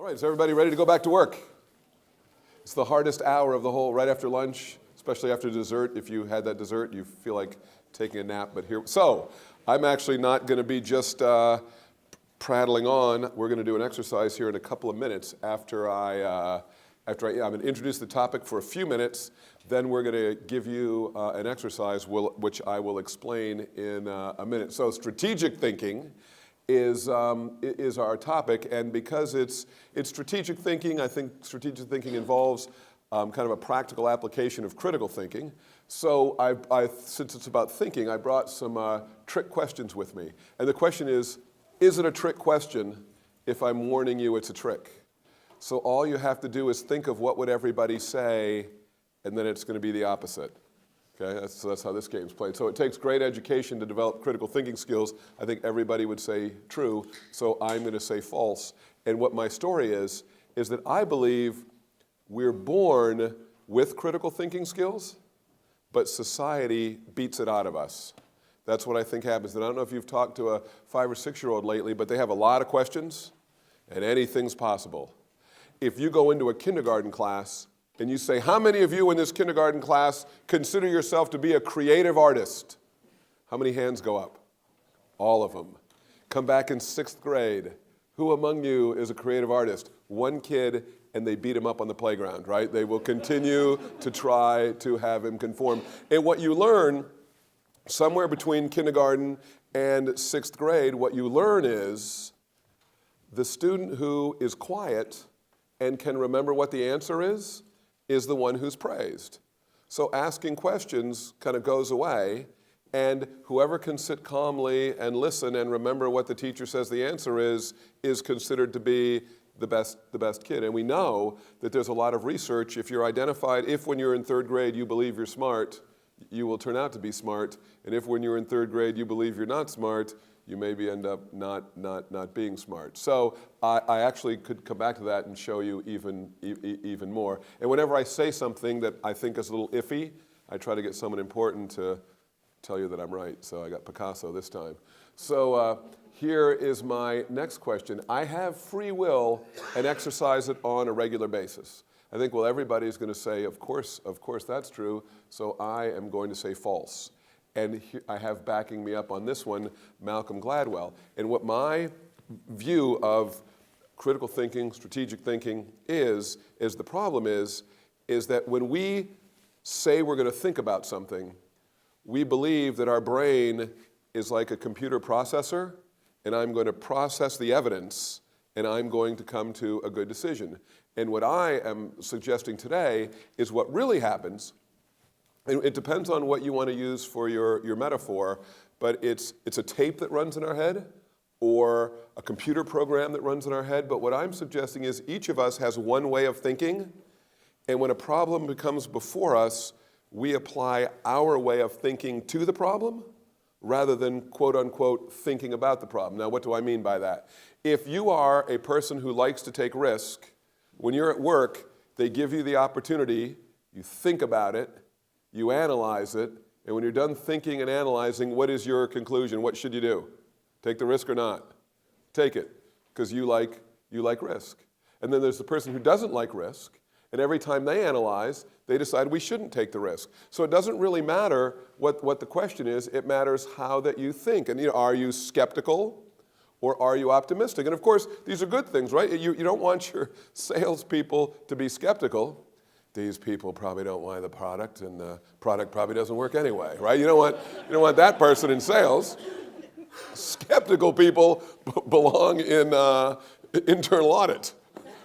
All right, is everybody ready to go back to work? It's the hardest hour of the whole, right after lunch, especially after dessert. If you had that dessert, you feel like taking a nap, but here. So I'm actually not going to be just prattling on. We're going to do an exercise here in a couple of minutes after I'm going to introduce the topic for a few minutes. Then we're going to give you an exercise which I will explain in a minute. So strategic thinking is our topic, and because it's strategic thinking, I think strategic thinking involves kind of a practical application of critical thinking. So since it's about thinking, I brought some trick questions with me. And the question is it a trick question if I'm warning you it's a trick? So all you have to do is think of what would everybody say, and then it's going to be the opposite. Okay, so that's how this game's played. So it takes great education to develop critical thinking skills. I think everybody would say true, so I'm going to say false. And what my story is that I believe we're born with critical thinking skills, but society beats it out of us. That's what I think happens. And I don't know if you've talked to a 5 or 6-year-old lately, but they have a lot of questions, and anything's possible. If you go into a kindergarten class and you say, how many of you in this kindergarten class consider yourself to be a creative artist? How many hands go up? All of them. Come back in 6th grade. Who among you is a creative artist? One kid, and they beat him up on the playground, right? They will continue to try to have him conform. And what you learn somewhere between kindergarten and 6th grade, what you learn is the student who is quiet and can remember what the answer is the one who's praised. So asking questions kind of goes away, and whoever can sit calmly and listen and remember what the teacher says the answer is considered to be the best kid. And we know that there's a lot of research. If you're identified, if when you're in 3rd grade you believe you're smart, you will turn out to be smart. And if when you're in 3rd grade you believe you're not smart, you maybe end up not being smart. So I actually could come back to that and show you even more. And whenever I say something that I think is a little iffy, I try to get someone important to tell you that I'm right. So I got Picasso this time. So here is my next question. I have free will and exercise it on a regular basis. I think, well, everybody's going to say, of course that's true. So I am going to say false. And I have backing me up on this one, Malcolm Gladwell. And what my view of critical thinking, strategic thinking is the problem is that when we say we're going to think about something, we believe that our brain is like a computer processor, and I'm going to process the evidence, and I'm going to come to a good decision. And what I am suggesting today is what really happens. And it depends on what you want to use for your metaphor, but it's a tape that runs in our head or a computer program that runs in our head. But what I'm suggesting is each of us has one way of thinking, and when a problem becomes before us, we apply our way of thinking to the problem rather than, quote unquote, thinking about the problem. Now, what do I mean by that? If you are a person who likes to take risk, when you're at work, they give you the opportunity, you think about it, you analyze it, and when you're done thinking and analyzing, what is your conclusion? What should you do? Take the risk or not? Take it, because you like risk. And then there's the person who doesn't like risk, and every time they analyze, they decide we shouldn't take the risk. So it doesn't really matter what the question is, it matters how that you think. And are you skeptical or are you optimistic? And of course, these are good things, right? You don't want your salespeople to be skeptical. These people probably don't want the product, and the product probably doesn't work anyway, right? You don't want that person in sales. Skeptical people belong in internal audit,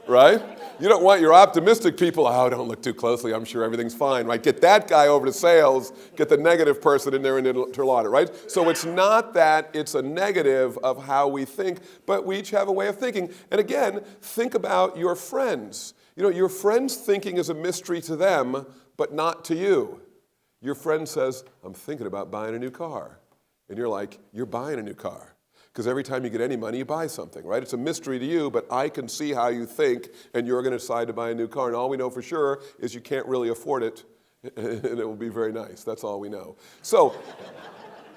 right? You don't want your optimistic people, don't look too closely, I'm sure everything's fine, right? Get that guy over to sales, get the negative person in there in internal audit, right? So it's not that it's a negative of how we think, but we each have a way of thinking. And again, think about your friends. Your friend's thinking is a mystery to them, but not to you. Your friend says, I'm thinking about buying a new car. And you're like, you're buying a new car. Because every time you get any money, you buy something, right? It's a mystery to you, but I can see how you think, and you're going to decide to buy a new car. And all we know for sure is you can't really afford it, and it will be very nice. That's all we know. So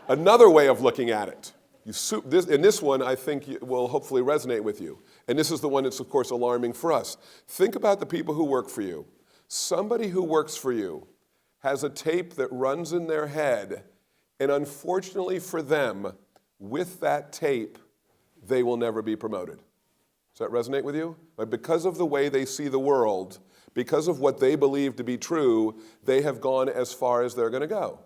another way of looking at it, this one I think will hopefully resonate with you. And this is the one that's, of course, alarming for us. Think about the people who work for you. Somebody who works for you has a tape that runs in their head, and unfortunately for them, with that tape, they will never be promoted. Does that resonate with you? Like, because of the way they see the world, because of what they believe to be true, they have gone as far as they're going to go.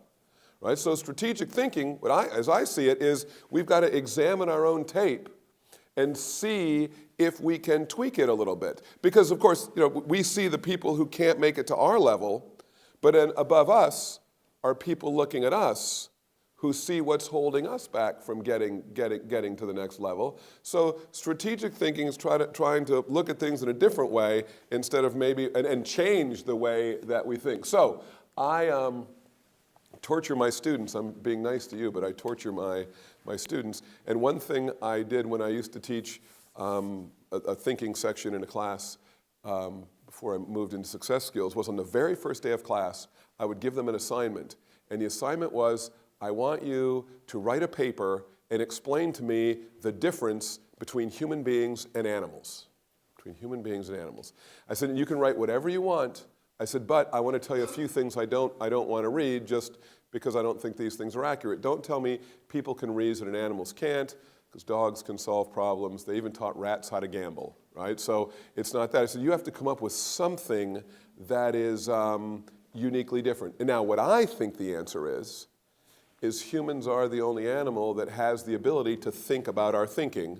Right? So strategic thinking, as I see it, is we've got to examine our own tape and see if we can tweak it a little bit. Because, of course, we see the people who can't make it to our level, but then above us are people looking at us who see what's holding us back from getting to the next level. So strategic thinking is trying to look at things in a different way instead of maybe, and change the way that we think. So I torture my students. I'm being nice to you, but I torture my students. And one thing I did when I used to teach a thinking section in a class before I moved into success skills was on the very first day of class, I would give them an assignment. And the assignment was, I want you to write a paper and explain to me the difference between human beings and animals. Between human beings and animals. I said, you can write whatever you want. I said, but I want to tell you a few things I don't want to read just because I don't think these things are accurate. Don't tell me people can reason and animals can't, because dogs can solve problems. They even taught rats how to gamble, right? So it's not that. I said, you have to come up with something that is uniquely different. And now what I think the answer is humans are the only animal that has the ability to think about our thinking,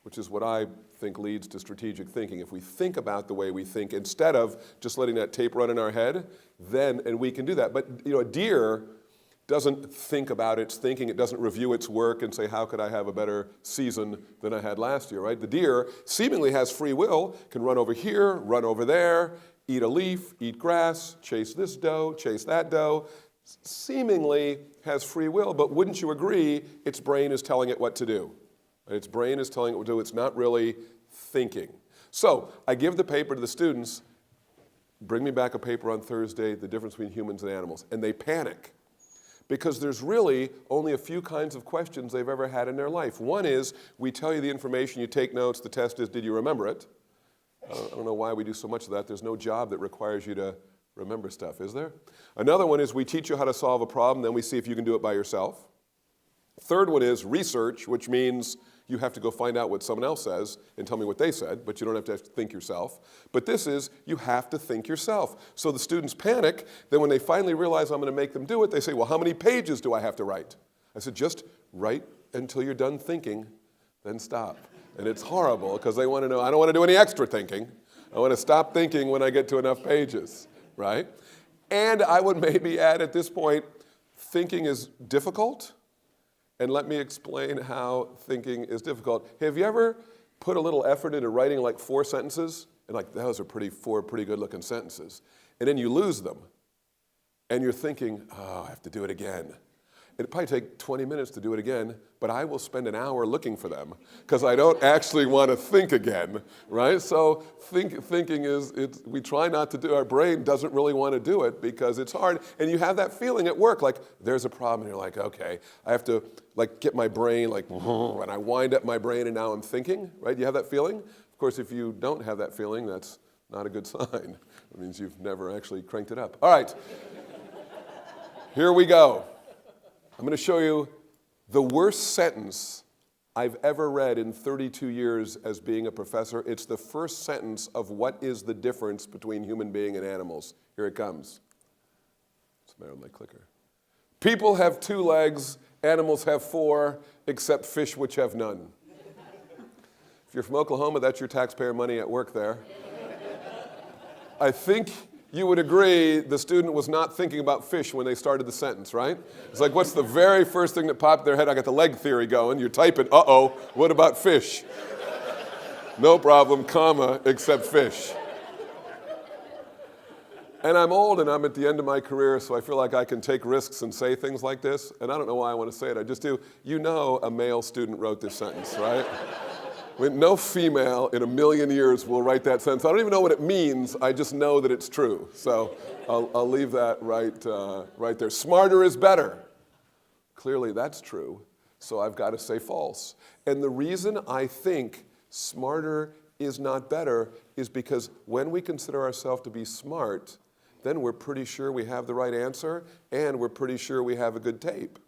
which is what I think leads to strategic thinking. If we think about the way we think instead of just letting that tape run in our head, and we can do that. But a deer doesn't think about its thinking. It doesn't review its work and say, how could I have a better season than I had last year, right? The deer seemingly has free will, can run over here, run over there, eat a leaf, eat grass, chase this doe, chase that doe. Seemingly has free will, but wouldn't you agree its brain is telling it what to do? Its brain is telling it what to do. It's not really thinking. So I give the paper to the students, bring me back a paper on Thursday, the difference between humans and animals, and they panic because there's really only a few kinds of questions they've ever had in their life. One is, we tell you the information, you take notes, the test is, did you remember it? I don't know why we do so much of that. There's no job that requires you to remember stuff, is there? Another one is we teach you how to solve a problem, then we see if you can do it by yourself. Third one is research, which means you have to go find out what someone else says and tell me what they said, but you don't have to think yourself. But this is, you have to think yourself. So the students panic. Then when they finally realize I'm going to make them do it, they say, well, how many pages do I have to write? I said, just write until you're done thinking, then stop. And it's horrible because they want to know, I don't want to do any extra thinking. I want to stop thinking when I get to enough pages, right? And I would maybe add at this point, thinking is difficult. And let me explain how thinking is difficult. Have you ever put a little effort into writing like 4 sentences? And like, those are four pretty good looking sentences. And then you lose them. And you're thinking, oh, I have to do it again. It'd probably take 20 minutes to do it again, but I will spend an hour looking for them because I don't actually want to think again, right? So thinking is, we try not to do, our brain doesn't really want to do it because it's hard. And you have that feeling at work, like there's a problem and you're like, okay, I have to like get my brain like, and I wind up my brain and now I'm thinking, right? You have that feeling? Of course, if you don't have that feeling, that's not a good sign. It means you've never actually cranked it up. All right, here we go. I'm going to show you the worst sentence I've ever read in 32 years as being a professor. It's the first sentence of what is the difference between human being and animals. Here it comes. What's the matter with my clicker? People have 2 legs, animals have 4, except fish which have none. If you're from Oklahoma, that's your taxpayer money at work there. I think you would agree the student was not thinking about fish when they started the sentence, right? It's like, what's the very first thing that popped in their head? I got the leg theory going. You're typing, uh-oh, what about fish? No problem, comma, except fish. And I'm old and I'm at the end of my career, so I feel like I can take risks and say things like this. And I don't know why I want to say it, I just do. You know a male student wrote this sentence, right? I mean, no female in a million years will write that sentence. I don't even know what it means. I just know that it's true. So I'll leave that right there. Smarter is better. Clearly that's true. So I've got to say false. And the reason I think smarter is not better is because when we consider ourselves to be smart, then we're pretty sure we have the right answer and we're pretty sure we have a good tape,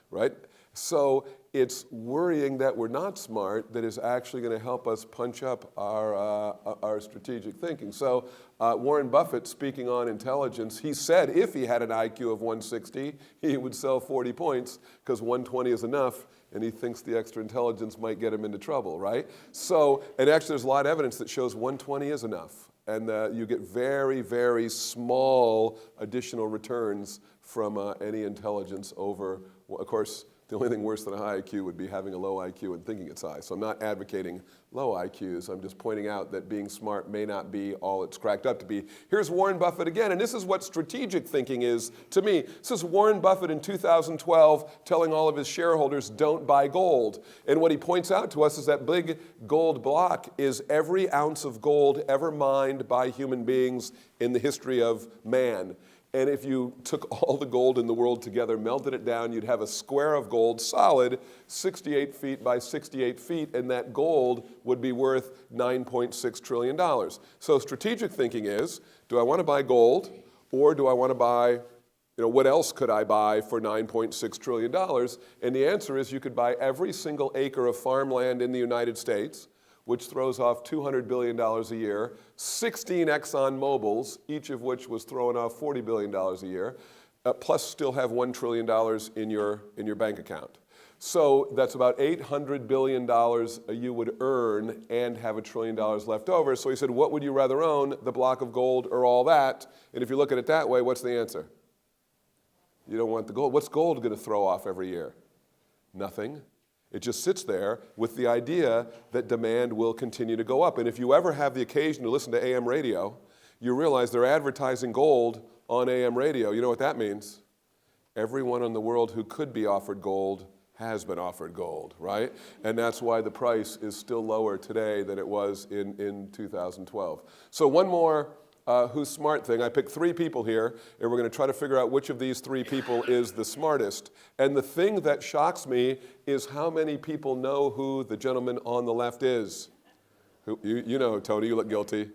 right? So it's worrying that we're not smart that is actually going to help us punch up our strategic thinking. So Warren Buffett, speaking on intelligence, he said if he had an IQ of 160, he would sell 40 points because 120 is enough, and he thinks the extra intelligence might get him into trouble, right? So, and actually there's a lot of evidence that shows 120 is enough. And you get very, very small additional returns from any intelligence over, well, of course, the only thing worse than a high IQ would be having a low IQ and thinking it's high. So I'm not advocating low IQs. I'm just pointing out that being smart may not be all it's cracked up to be. Here's Warren Buffett again, and this is what strategic thinking is to me. This is Warren Buffett in 2012 telling all of his shareholders, don't buy gold. And what he points out to us is that big gold block is every ounce of gold ever mined by human beings in the history of man. And if you took all the gold in the world together, melted it down, you'd have a square of gold, solid, 68 feet by 68 feet, and that gold would be worth $9.6 trillion. So strategic thinking is, do I want to buy gold, or do I want to buy, what else could I buy for $9.6 trillion? And the answer is you could buy every single acre of farmland in the United States, which throws off $200 billion a year, 16 Exxon Mobils, each of which was throwing off $40 billion a year, plus still have $1 trillion in your bank account. So that's about $800 billion you would earn and have $1 trillion left over. So he said, what would you rather own, the block of gold or all that? And if you look at it that way, what's the answer? You don't want the gold. What's gold going to throw off every year? Nothing. It just sits there with the idea that demand will continue to go up. And if you ever have the occasion to listen to AM radio, you realize they're advertising gold on AM radio. You know what that means? Everyone in the world who could be offered gold has been offered gold, right? And that's why the price is still lower today than it was in 2012. So one more who's smart thing. I picked 3 people here, and we're going to try to figure out which of these 3 people is the smartest. And the thing that shocks me is how many people know who the gentleman on the left is. Who, you know, Tony, you look guilty.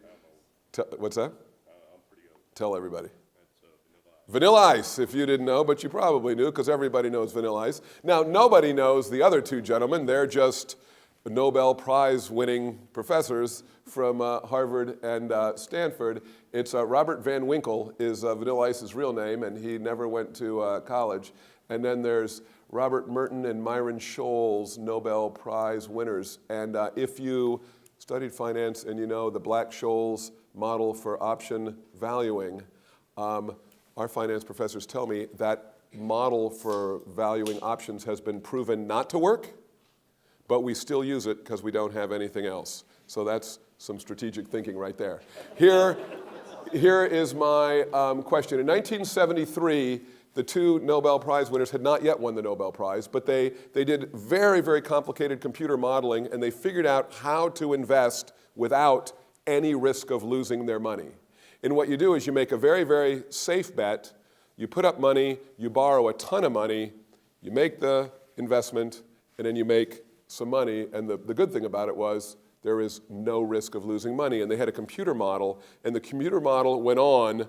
What's that? I'm pretty good. Tell everybody. Vanilla Ice, if you didn't know, but you probably knew because everybody knows Vanilla Ice. Now, nobody knows the other 2 gentlemen. They're just Nobel Prize winning professors from Harvard and Stanford. It's Robert Van Winkle is Vanilla Ice's real name, and he never went to college. And then there's Robert Merton and Myron Scholes, Nobel Prize winners. And if you studied finance and you know the Black-Scholes model for option valuing, our finance professors tell me that model for valuing options has been proven not to work, but we still use it because we don't have anything else. So that's some strategic thinking right there. Here is my question. In 1973, the 2 Nobel Prize winners had not yet won the Nobel Prize, but they did very, very complicated computer modeling, and they figured out how to invest without any risk of losing their money. And what you do is you make a very, very safe bet. You put up money, you borrow a ton of money, you make the investment, and then you make some money. And the good thing about it was there is no risk of losing money. And they had a computer model, and the computer model went on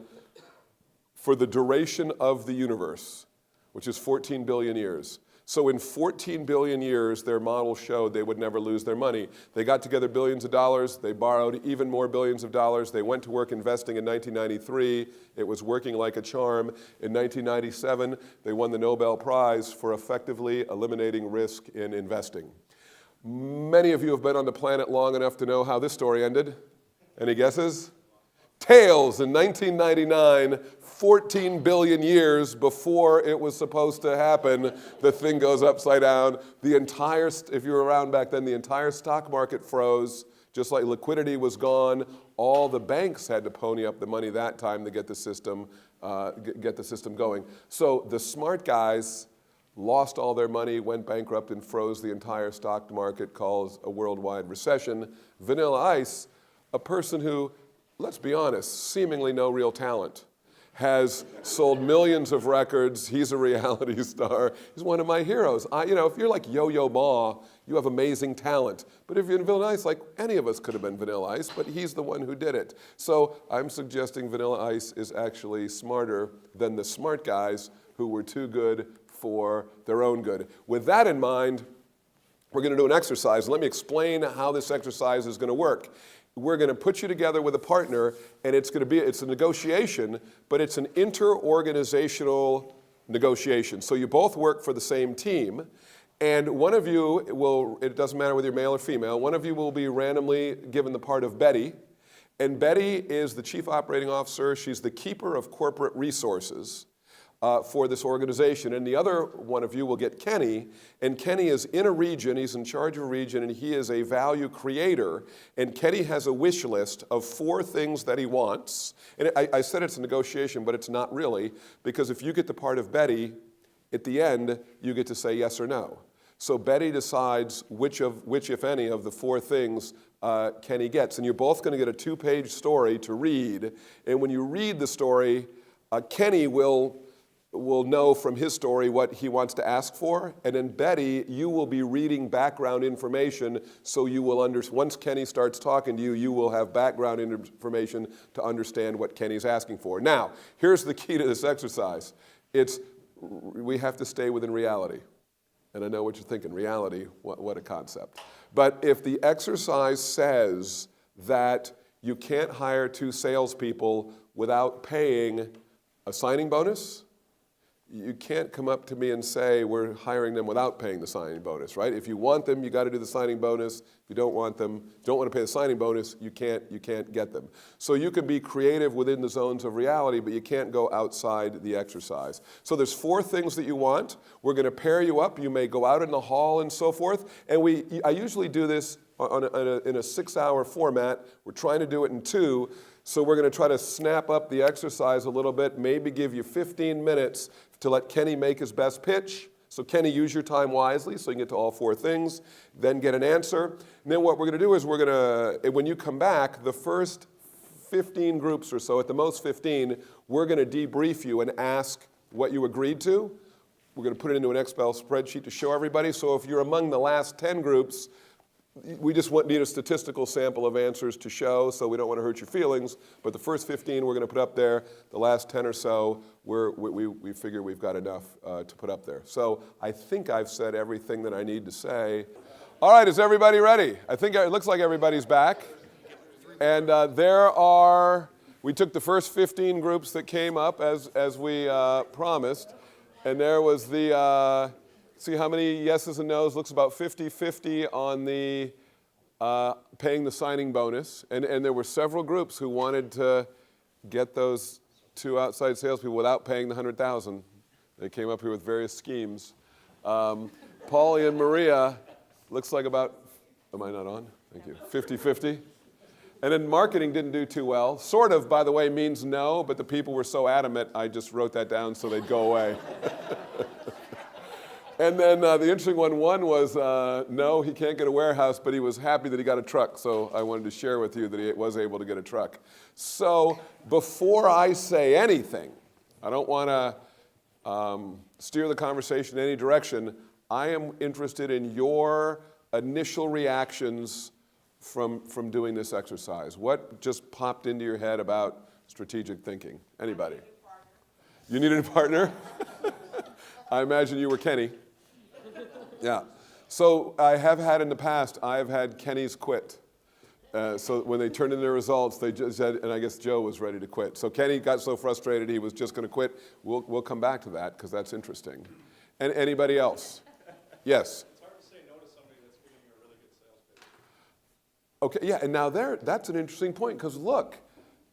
for the duration of the universe, which is 14 billion years. So in 14 billion years, their model showed they would never lose their money. They got together billions of dollars. They borrowed even more billions of dollars. They went to work investing in 1993. It was working like a charm. In 1997, they won the Nobel Prize for effectively eliminating risk in investing. Many of you have been on the planet long enough to know how this story ended. Any guesses? Tails in 1999, 14 billion years before it was supposed to happen, the thing goes upside down. The entire, if you were around back then, the entire stock market froze, just like liquidity was gone. All the banks had to pony up the money that time to get the system going. So the smart guys lost all their money, went bankrupt, and froze the entire stock market, caused a worldwide recession. Vanilla Ice, a person who, let's be honest, seemingly no real talent, has sold millions of records. He's a reality star. He's one of my heroes. If you're like Yo-Yo Ma, you have amazing talent. But if you're in Vanilla Ice, like any of us could have been Vanilla Ice, but he's the one who did it. So I'm suggesting Vanilla Ice is actually smarter than the smart guys who were too good for their own good. With that in mind, we're going to do an exercise. Let me explain how this exercise is going to work. We're going to put you together with a partner, and it's a negotiation, but it's an inter-organizational negotiation. So you both work for the same team, and one of you will, it doesn't matter whether you're male or female, one of you will be randomly given the part of Betty, and Betty is the chief operating officer. She's the keeper of corporate resources for this organization. And the other one of you will get Kenny, and Kenny is in a region, he's in charge of a region, and he is a value creator, and Kenny has a wish list of 4 things that he wants. And I said it's a negotiation, but it's not really, because if you get the part of Betty, at the end, you get to say yes or no. So Betty decides which, if any, of the 4 things Kenny gets. And you're both going to get a 2-page story to read, and when you read the story, Kenny will know from his story what he wants to ask for, and then Betty, you will be reading background information, so you will once Kenny starts talking to you, you will have background information to understand what Kenny's asking for. Now, here's the key to this exercise. We have to stay within reality. And I know what you're thinking, reality, what a concept. But if the exercise says that you can't hire 2 salespeople without paying a signing bonus, you can't come up to me and say we're hiring them without paying the signing bonus, right? If you want them, you got to do the signing bonus. If you don't want them, don't want to pay the signing bonus, you can't get them. So you can be creative within the zones of reality, but you can't go outside the exercise. So there's 4 things that you want. We're going to pair you up. You may go out in the hall and so forth. And I usually do this in a 6-hour format. We're trying to do it in 2. So we're going to try to snap up the exercise a little bit, maybe give you 15 minutes to let Kenny make his best pitch. So Kenny, use your time wisely so you can get to all 4 things, then get an answer. And then what we're going to do is when you come back, the first 15 groups or so, at the most 15, we're going to debrief you and ask what you agreed to. We're going to put it into an Excel spreadsheet to show everybody. So if you're among the last 10 groups, we just need a statistical sample of answers to show, so we don't want to hurt your feelings. But the first 15 we're going to put up there. The last 10 or so, we figure we've got enough to put up there. So I think I've said everything that I need to say. All right, is everybody ready? I think it looks like everybody's back. And we took the first 15 groups that came up as we promised. And there was see how many yeses and nos? Looks about 50-50 on the paying the signing bonus. And there were several groups who wanted to get those 2 outside salespeople without paying the $100,000. They came up here with various schemes. Paulie and Maria, looks like about, am I not on? Thank you. 50-50. And then marketing didn't do too well. Sort of, by the way, means no, but the people were so adamant, I just wrote that down so they'd go away. And then the interesting one was, no, he can't get a warehouse, but he was happy that he got a truck. So I wanted to share with you that he was able to get a truck. So before I say anything, I don't want to steer the conversation in any direction. I am interested in your initial reactions from doing this exercise. What just popped into your head about strategic thinking? Anybody? You needed a partner? I imagine you were Kenny. Yeah. So I have had in the past, I have had Kenny's quit. So when they turned in their results, they just said, and I guess Joe was ready to quit. So Kenny got so frustrated he was just going to quit. We'll come back to that because that's interesting. And anybody else? Yes? It's hard to say no to somebody that's giving you a really good sales pitch. Okay, yeah, and now that's an interesting point because look,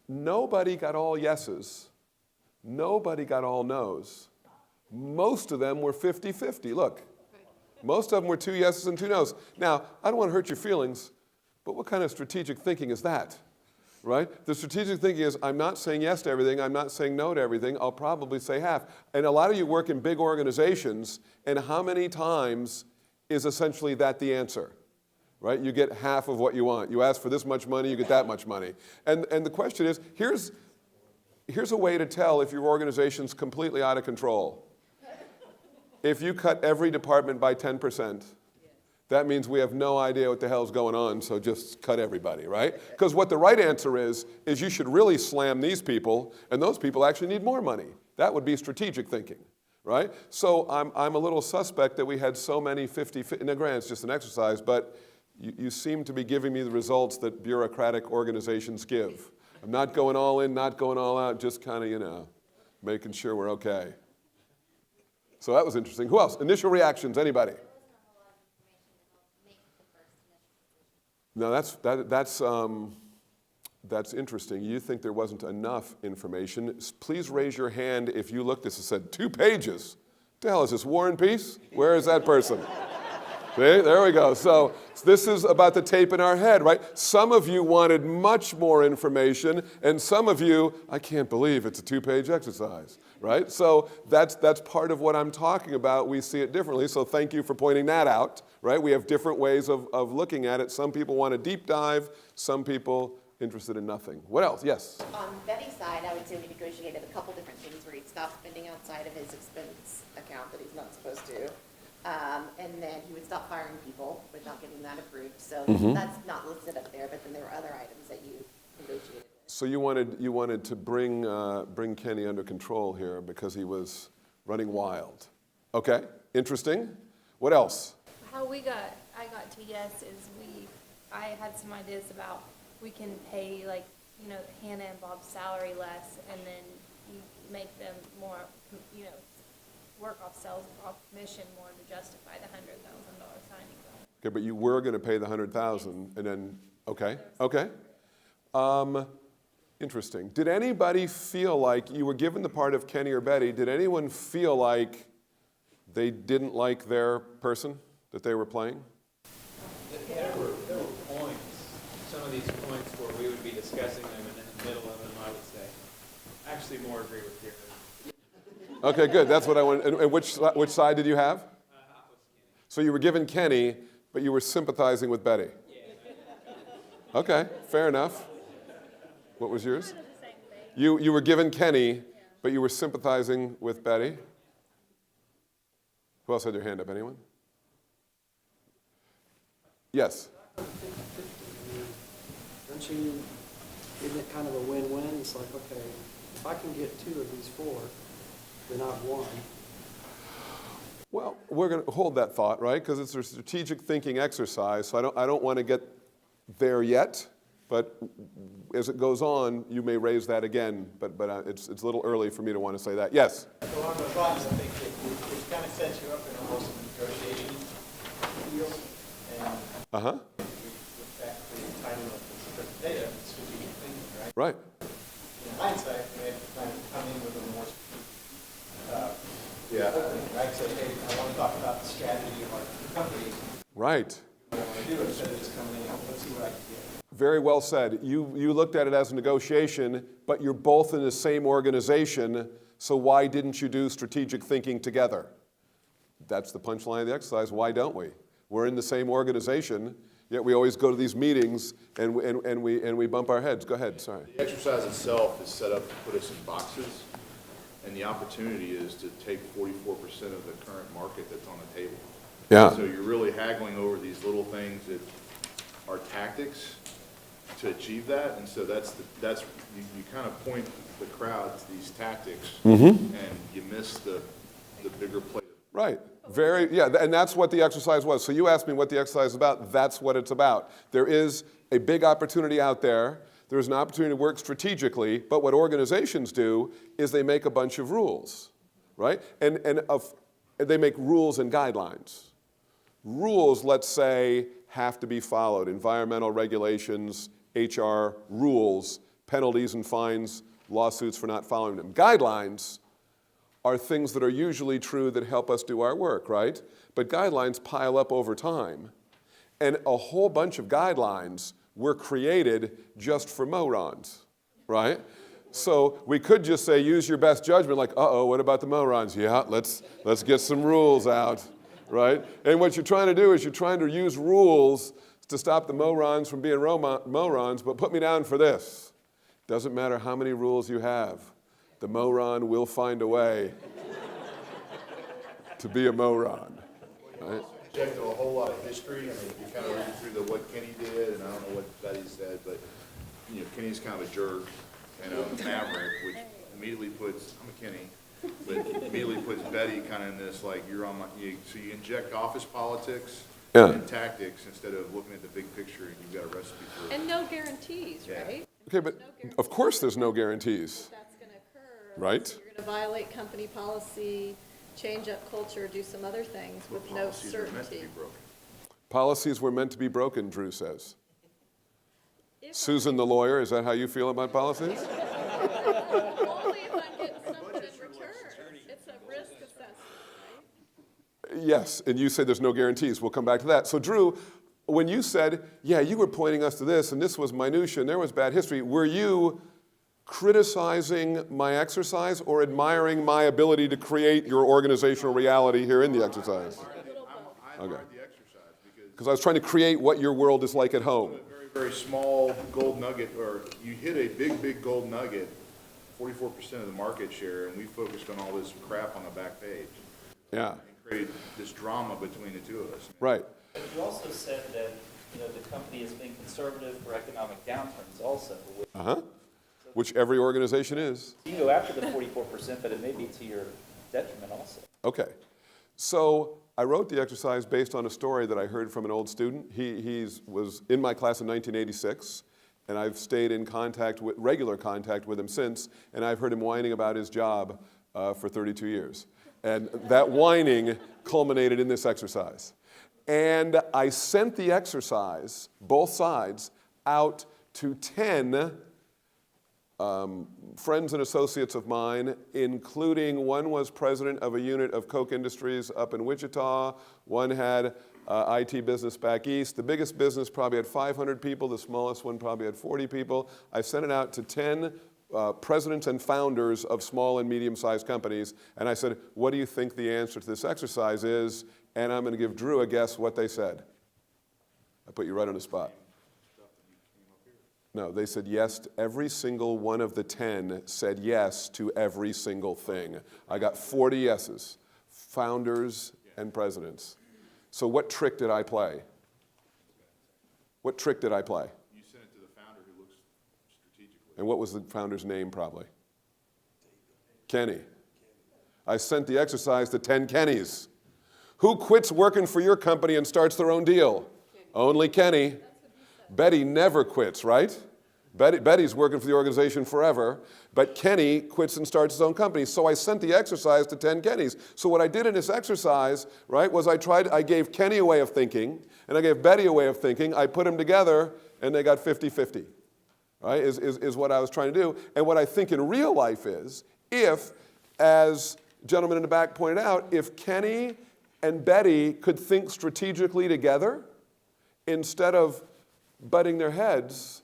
nobody got all yeses. Nobody got all no's. Most of them were 50-50. Look, most of them were 2 yeses and 2 nos. Now, I don't want to hurt your feelings, but what kind of strategic thinking is that, right? The strategic thinking is I'm not saying yes to everything, I'm not saying no to everything, I'll probably say half. And a lot of you work in big organizations, and how many times is essentially that the answer, right? You get half of what you want. You ask for this much money, you get that much money. And the question is, Here's a way to tell if your organization's completely out of control. If you cut every department by 10%, that means we have no idea what the hell's going on, so just cut everybody, right? Because what the right answer is you should really slam these people, and those people actually need more money. That would be strategic thinking, right? So I'm a little suspect that we had so many 50, now granted, it's just an exercise, but you seem to be giving me the results that bureaucratic organizations give. I'm not going all in, not going all out, just kind of, making sure we're okay. So that was interesting. Who else? Initial reactions, anybody? No, that's interesting. You think there wasn't enough information. Please raise your hand if you looked at this and said, 2 pages. What the hell is this, War and Peace? Where is that person? See, there we go. So this is about the tape in our head, right? Some of you wanted much more information, and some of you, I can't believe it's a 2-page exercise, right? So that's part of what I'm talking about. We see it differently, so thank you for pointing that out, right? We have different ways of looking at it. Some people want a deep dive, some people interested in nothing. What else? Yes? On Betty's side, I would say we negotiated a couple different things where he'd stop spending outside of his expense account that he's not supposed to. And then he would stop firing people without getting that approved. So that's not listed up there, but then there were other items that you negotiated with. So you wanted to bring Kenny under control here because he was running wild. Okay, interesting. What else? How I got to yes is I had some ideas about we can pay Hannah and Bob's salary less, and then you make them more, work off sales, off commission more to justify the $100,000 signing bonus. Okay, but you were going to pay the $100,000, and then okay. Interesting. Did anybody feel like you were given the part of Kenny or Betty? Did anyone feel like they didn't like their person that they were playing? There were points, some of these points where we would be discussing them, and in the middle of them, I would say, actually more agree with Gary. Okay, good. That's what I wanted. And which side did you have? So you were given Kenny, but you were sympathizing with Betty. Okay, fair enough. What was yours? You were given Kenny, but you were sympathizing with Betty. Who else had their hand up? Anyone? Yes. Don't you, isn't it kind of a win-win? It's like, okay, if I can get 2 of these 4, then I've won. Well, we're going to hold that thought, right? Because it's a strategic thinking exercise. So I don't want to get there yet. But as it goes on, you may raise that again. But it's a little early for me to want to say that. Yes. Along those lines, I think it kind of sets you up in almost a negotiation field. And with that, the title of this data, strategic thinking, right? Right. In hindsight, we had to kind of come in with a more opening, right? Say, hey, I want to talk about the strategy of our company. Right. What I want to do instead of just coming in, let's see what I can get. Very well said. You looked at it as a negotiation, but you're both in the same organization, so why didn't you do strategic thinking together? That's the punchline of the exercise. Why don't we? We're in the same organization, yet we always go to these meetings and we bump our heads. Go ahead, sorry. The exercise itself is set up to put us in boxes, and the opportunity is to take 44% of the current market that's on the table. Yeah. So you're really haggling over these little things that are tactics to achieve that, and so you kind of point the crowd to these tactics, and you miss the bigger play. Right. And that's what the exercise was. So you asked me what the exercise is about. That's what it's about. There is a big opportunity out there. There's an opportunity to work strategically, but what organizations do is they make a bunch of rules, right? And they make rules and guidelines. Rules, let's say, have to be followed. Environmental regulations, HR rules, penalties and fines, lawsuits for not following them. Guidelines are things that are usually true that help us do our work, right? But guidelines pile up over time. And a whole bunch of guidelines were created just for morons, right? So we could just say, use your best judgment, like, uh-oh, what about the morons? Yeah, let's get some rules out, right? And what you're trying to do is you're trying to use rules to stop the morons from being morons, but put me down for this. Doesn't matter how many rules you have. The moron will find a way to be a moron. Right? Inject a whole lot of history. I mean, you kind of read through what Kenny did, and I don't know what Betty said, but, you know, Kenny's kind of a jerk and a maverick, which immediately puts, I'm a Kenny, but immediately puts Betty kind of in this, like, you're on my, so you inject office politics Yeah. and tactics instead of looking at the big picture, and you've got a recipe for And no guarantees, Yeah. right? Okay, but of course there's no guarantees. That's going to occur. Right. So you're going to violate company policy, change up culture, do some other things with no policies are meant to be certainty. broken. Policies were meant to be broken, Drew says. If Susan the lawyer, is that how you feel about policies? Only if I'm getting something in return. It's a risk assessment, right? Yes, and you say there's no guarantees. We'll come back to that. So, Drew, when you said, yeah, you were pointing us to this, and this was minutia, and there was bad history, were you criticizing my exercise or admiring my ability to create your organizational reality here in the exercise? I admired the exercise Because I was trying to create what your world is like at home. very, very small gold nugget, or you hit a big, big gold nugget, 44% of the market share, and we focused on all this crap on the back page. Yeah, And created this drama between the two of us. right. But you also said that, you know, the company is being conservative for economic downturns also. Uh-huh. Which every organization is. You can go after the 44%, but it may be to your detriment also. Okay. So I wrote the exercise based on a story that I heard from an old student. He was in my class in 1986, and I've stayed in regular contact with him since, and I've heard him whining about his job for 32 years. And that whining culminated in this exercise. And I sent the exercise, both sides, out to 10 friends and associates of mine, including one was president of a unit of Koch Industries up in Wichita. One had IT business back east. The biggest business probably had 500 people. The smallest one probably had 40 people. I sent it out to 10 presidents and founders of small and medium-sized companies. And I said, what do you think the answer to this exercise is? And I'm going to give Drew a guess what they said. I put you right on the spot. No, they said yes to every single one of the 10 said yes to every single thing. I got 40 yeses, founders and presidents. So what trick did I play? What trick did I play? You sent it to the founder who looks strategically. And what was the founder's name probably? Kenny. I sent the exercise to 10 Kennys. Who quits working for your company and starts their own deal? Only Kenny. Betty never quits, right? Betty's working for the organization forever, but Kenny quits and starts his own company. So I sent the exercise to 10 Kennys. So what I did in this exercise, right, was I gave Kenny a way of thinking, and I gave Betty a way of thinking. I put them together, and they got 50-50, right, is what I was trying to do. And what I think in real life is, if, as gentleman in the back pointed out, if Kenny and Betty could think strategically together, instead of butting their heads,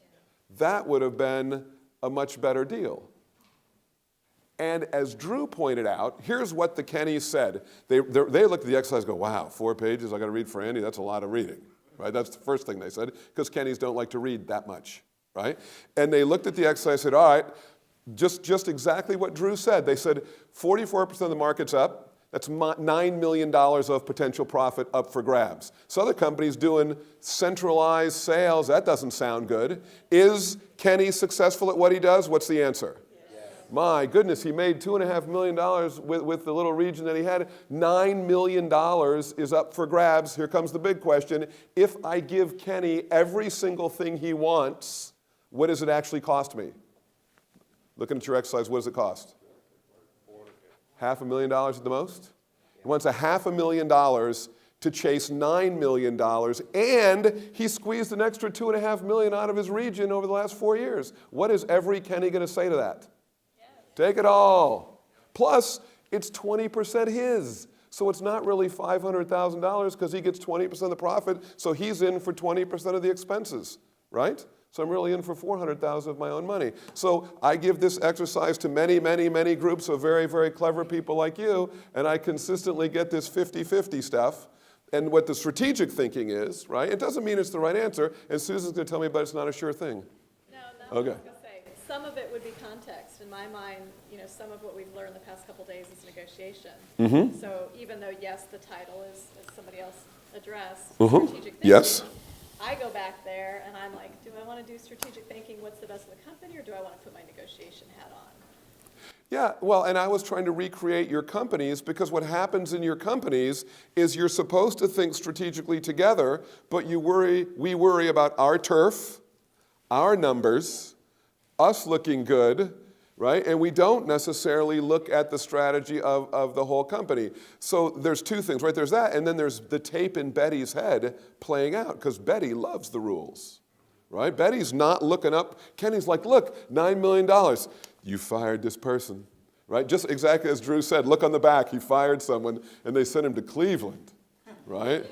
that would have been a much better deal. And as Drew pointed out, here's what the Kennys said. They looked at the exercise and go, wow, 4 pages, I got to read for Andy, that's a lot of reading. Right? That's the first thing they said, because Kennys don't like to read that much. Right? And they looked at the exercise and said, all right, just exactly what Drew said. They said 44% of the market's up. That's $9 million of potential profit up for grabs. So other companies doing centralized sales, that doesn't sound good. Is Kenny successful at what he does? What's the answer? Yes. My goodness, he made $2.5 million with the little region that he had. $9 million is up for grabs. Here comes the big question. If I give Kenny every single thing he wants, what does it actually cost me? Looking at your exercise, what does it cost? $500,000 at the most? He wants $500,000 to chase $9 million, and he squeezed an extra $2.5 million out of his region over the last 4 years. What is every Kenny going to say to that? Yes. Take it all. Plus, it's 20% his. So it's not really $500,000 because he gets 20% of the profit, so he's in for 20% of the expenses, right? So I'm really in for $400,000 of my own money. So I give this exercise to many, many, many groups of very, very clever people like you, and I consistently get this 50-50 stuff. And what the strategic thinking is, right? It doesn't mean it's the right answer, and Susan's going to tell me, but it's not a sure thing. No, Okay. I was going to say, some of it would be context. In my mind, some of what we've learned the past couple days is negotiation. So even though, yes, the title is, as somebody else addressed, strategic thinking. Yes. I go back there and I'm like, do I want to do strategic thinking, what's the best for the company, or do I want to put my negotiation hat on? Yeah, well, and I was trying to recreate your companies, because what happens in your companies is you're supposed to think strategically together, but we worry about our turf, our numbers, us looking good, right? And we don't necessarily look at the strategy of the whole company. So there's two things, right? There's that, and then there's the tape in Betty's head playing out, because Betty loves the rules, right? Betty's not looking up. Kenny's like, look, $9 million. You fired this person, right? Just exactly as Drew said, look on the back, he fired someone, and they sent him to Cleveland, right?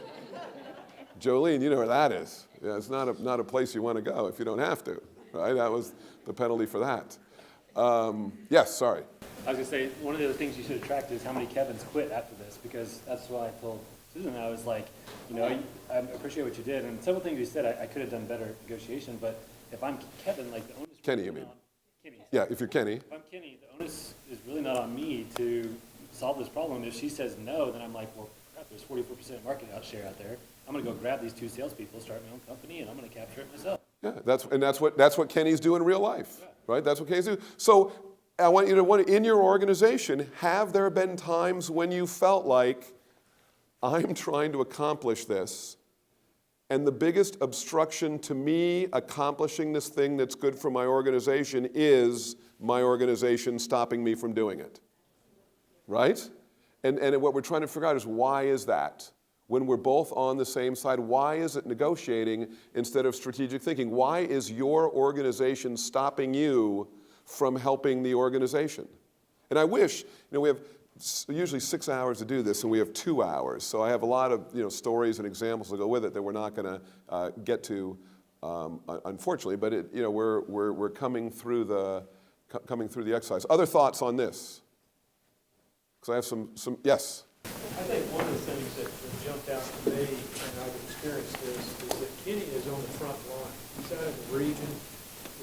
Jolene, you know where that is. Yeah, it's not a place you want to go if you don't have to, right? That was the penalty for that. Yes, sorry. I was going to say, one of the other things you should have tracked is how many Kevins quit after this, because that's what I told Susan. I was like, I appreciate what you did, and several things you said, I could have done better negotiation, but if I'm Kevin, like the onus... Kenny, you mean? Kenny. Yeah, if you're Kenny. If I'm Kenny, the onus is really not on me to solve this problem. If she says no, then I'm like, well, crap, there's 44% market share out there. I'm going to go grab these two salespeople, start my own company, and I'm going to capture it myself. Yeah, that's what Kenny's do in real life, right? That's what Kenny's do. So I want you to, in your organization, have there been times when you felt like, I'm trying to accomplish this, and the biggest obstruction to me accomplishing this thing that's good for my organization is my organization stopping me from doing it, right? And what we're trying to figure out is, why is that? When we're both on the same side, why is it negotiating instead of strategic thinking? Why is your organization stopping you from helping the organization? And I wish, we have usually 6 hours to do this, and we have 2 hours. So I have a lot of stories and examples to go with it that we're not going to get to, unfortunately. But we're coming through the exercise. Other thoughts on this? Because I have some yes. I think one of the things that jumped out to me, and I've experienced this, is that Kenny is on the front line. He's out in the region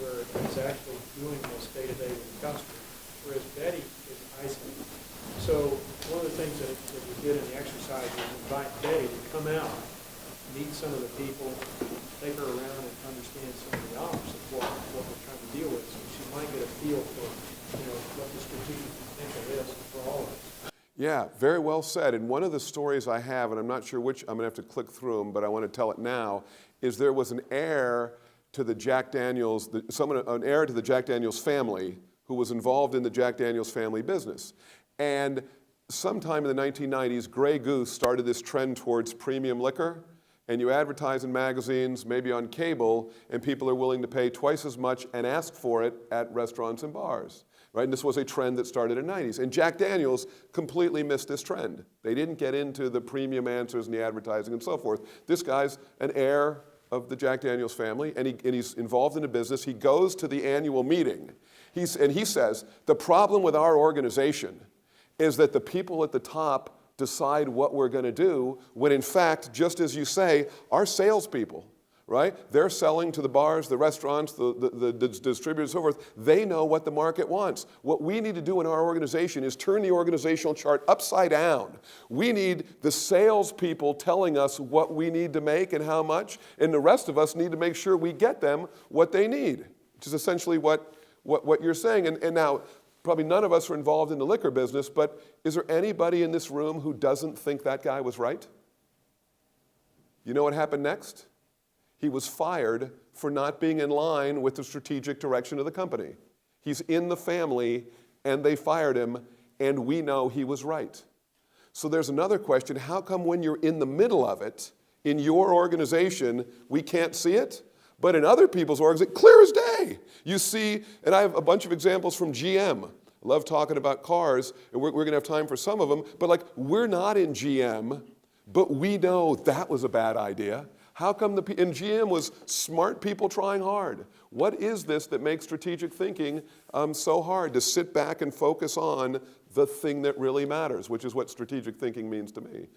where he's actually doing this day-to-day with the customer, whereas Betty is isolated. So one of the things that we did in the exercise was invite Betty to come out, meet some of the people, take her around and understand some of the ops of what we're trying to deal with, so she might get a feel for what the strategic potential is for all of us. Yeah, very well said. And one of the stories I have, and I'm not sure which, I'm going to have to click through them, but I want to tell it now, is there was an heir to the Jack Daniels, an heir to the Jack Daniels family who was involved in the Jack Daniels family business. And sometime in the 1990s, Grey Goose started this trend towards premium liquor. And you advertise in magazines, maybe on cable, and people are willing to pay twice as much and ask for it at restaurants and bars. Right? And this was a trend that started in the 90s. And Jack Daniels completely missed this trend. They didn't get into the premium answers and the advertising and so forth. This guy's an heir of the Jack Daniels family, and he's involved in a business. He goes to the annual meeting, and he says, the problem with our organization is that the people at the top decide what we're going to do, when in fact, just as you say, our salespeople, right? They're selling to the bars, the restaurants, the distributors, and so forth. They know what the market wants. What we need to do in our organization is turn the organizational chart upside down. We need the salespeople telling us what we need to make and how much, and the rest of us need to make sure we get them what they need, which is essentially what you're saying. And now, probably none of us are involved in the liquor business, but is there anybody in this room who doesn't think that guy was right? You know what happened next? He was fired for not being in line with the strategic direction of the company. He's in the family, and they fired him, and we know he was right. So there's another question. How come when you're in the middle of it, in your organization, we can't see it? But in other people's organizations, clear as day. You see, and I have a bunch of examples from GM. I love talking about cars, and we're going to have time for some of them. But we're not in GM, but we know that was a bad idea. How come in GM was smart people trying hard? What is this that makes strategic thinking so hard? To sit back and focus on the thing that really matters, which is what strategic thinking means to me.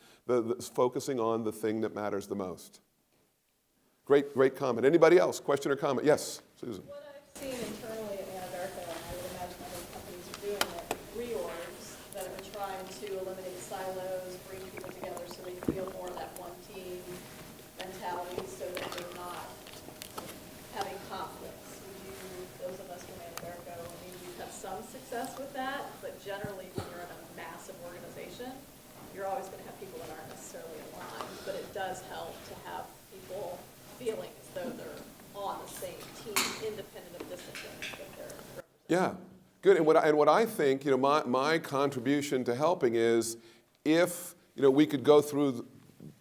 Focusing on the thing that matters the most. Great comment. Anybody else? Question or comment? Yes, Susan. What I've seen internally at Anadarko some success with that, but generally, when you're in a massive organization, you're always going to have people that aren't necessarily aligned, but it does help to have people feeling as though they're on the same team, independent of disciplines that they're representing. Yeah, good. And what I think, my contribution to helping is if, we could go through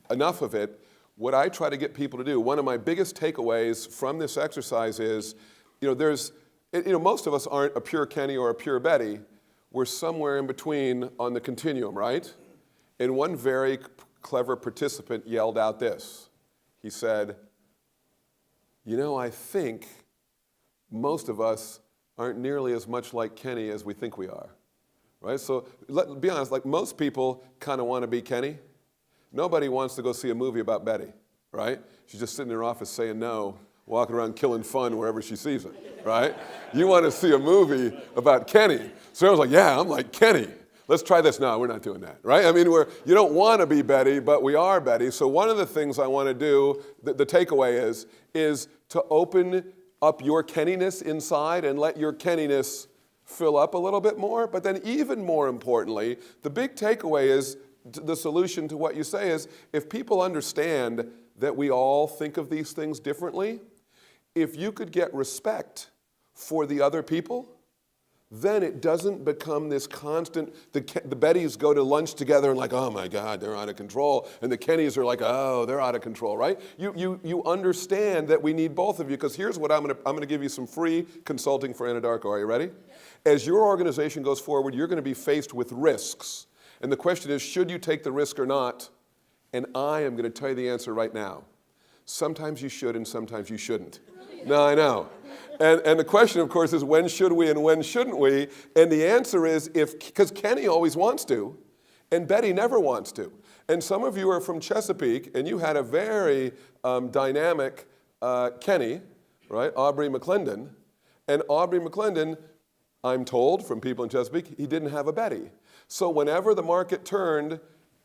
enough of it, what I try to get people to do, one of my biggest takeaways from this exercise is, most of us aren't a pure Kenny or a pure Betty. We're somewhere in between on the continuum, right? And one very clever participant yelled out this. He said, I think most of us aren't nearly as much like Kenny as we think we are, right? So let's be honest, like most people kind of want to be Kenny. Nobody wants to go see a movie about Betty, right? She's just sitting in her office saying no, walking around killing fun wherever she sees it, right? You want to see a movie about Kenny. So I was like, yeah, I'm like Kenny. Let's try this. No, we're not doing that, right? I mean, you don't want to be Betty, but we are Betty. So one of the things I want to do, the takeaway is to open up your Kenniness inside and let your Kenniness fill up a little bit more. But then even more importantly, the big takeaway is the solution to what you say is if people understand that we all think of these things differently, if you could get respect for the other people, then it doesn't become this constant, the Bettys go to lunch together and like, oh my God, they're out of control. And the Kennys are like, oh, they're out of control, right? You understand that we need both of you, because here's what I'm gonna give you some free consulting for Anadarko. Are you ready? As your organization goes forward, you're gonna be faced with risks. And the question is, should you take the risk or not? And I am gonna tell you the answer right now. Sometimes you should and sometimes you shouldn't. No, I know. And the question, of course, is when should we and when shouldn't we? And the answer is because Kenny always wants to, and Betty never wants to. And some of you are from Chesapeake, and you had a very dynamic Kenny, right? Aubrey McClendon. And Aubrey McClendon, I'm told from people in Chesapeake, he didn't have a Betty. So whenever the market turned,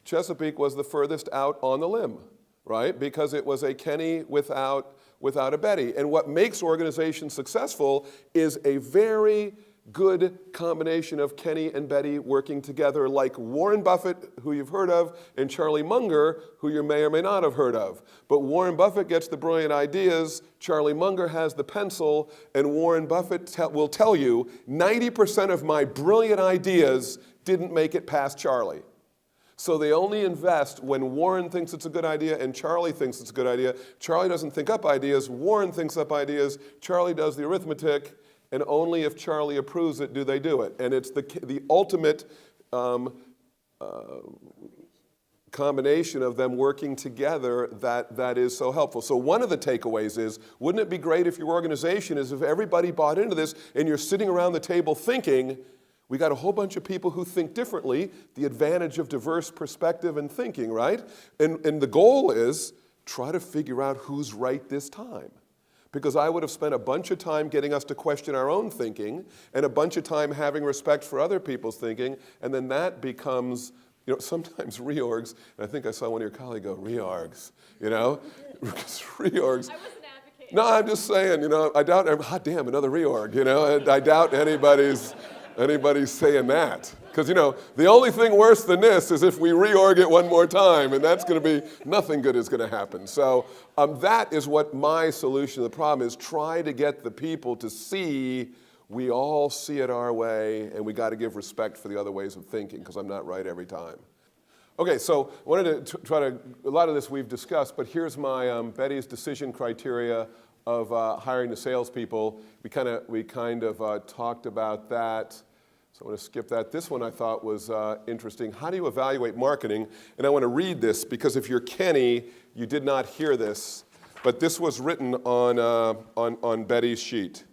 Chesapeake was the furthest out on the limb, right? Because it was a Kenny without a Betty. And what makes organizations successful is a very good combination of Kenny and Betty working together, like Warren Buffett, who you've heard of, and Charlie Munger, who you may or may not have heard of. But Warren Buffett gets the brilliant ideas, Charlie Munger has the pencil, and Warren Buffett will tell you, 90% of my brilliant ideas didn't make it past Charlie. So they only invest when Warren thinks it's a good idea and Charlie thinks it's a good idea. Charlie doesn't think up ideas, Warren thinks up ideas, Charlie does the arithmetic, and only if Charlie approves it do they do it. And it's the ultimate combination of them working together that is so helpful. So one of the takeaways is, wouldn't it be great if your organization is if everybody bought into this and you're sitting around the table thinking, we got a whole bunch of people who think differently, the advantage of diverse perspective and thinking, right? And the goal is try to figure out who's right this time. Because I would have spent a bunch of time getting us to question our own thinking and a bunch of time having respect for other people's thinking, and then that becomes, sometimes reorgs, and I think I saw one of your colleagues go, reorgs, because reorgs. I wasn't advocating. No, I'm just saying, I doubt, hot damn, another reorg, and I doubt anybody's saying that. Because, the only thing worse than this is if we reorg it one more time, and that's going to be, nothing good is going to happen. So that is what my solution to the problem is, try to get the people to see we all see it our way, and we got to give respect for the other ways of thinking, because I'm not right every time. Okay, so I wanted to a lot of this we've discussed, but here's my Betty's decision criteria of hiring the salespeople. We kind of talked about that. So I want to skip that. This one I thought was interesting. How do you evaluate marketing? And I want to read this because if you're Kenny, you did not hear this, but this was written on Betty's sheet.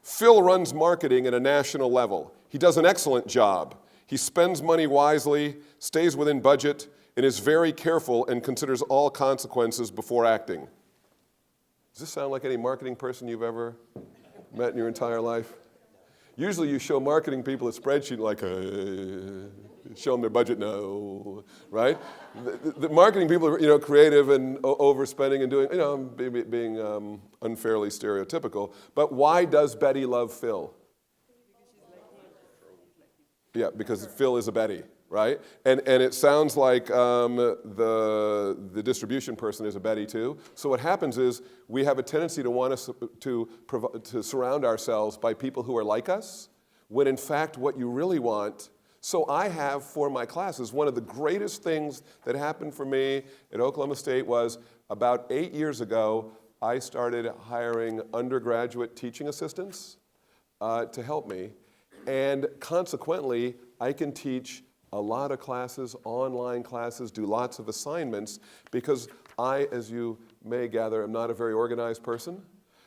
Phil runs marketing at a national level. He does an excellent job. He spends money wisely, stays within budget, and is very careful and considers all consequences before acting. Does this sound like any marketing person you've ever met in your entire life? Usually you show marketing people a spreadsheet like, show them their budget, no, right? The marketing people are, creative and overspending and doing, being unfairly stereotypical. But why does Betty love Phil? Yeah, because Phil is a Betty, right? And it sounds like the distribution person is a Betty too. So what happens is we have a tendency to want us to surround ourselves by people who are like us, when in fact what you really want. So I have for my classes, one of the greatest things that happened for me at Oklahoma State was about 8 years ago, I started hiring undergraduate teaching assistants to help me. And consequently, I can teach a lot of classes, online classes, do lots of assignments, because I, as you may gather, am not a very organized person.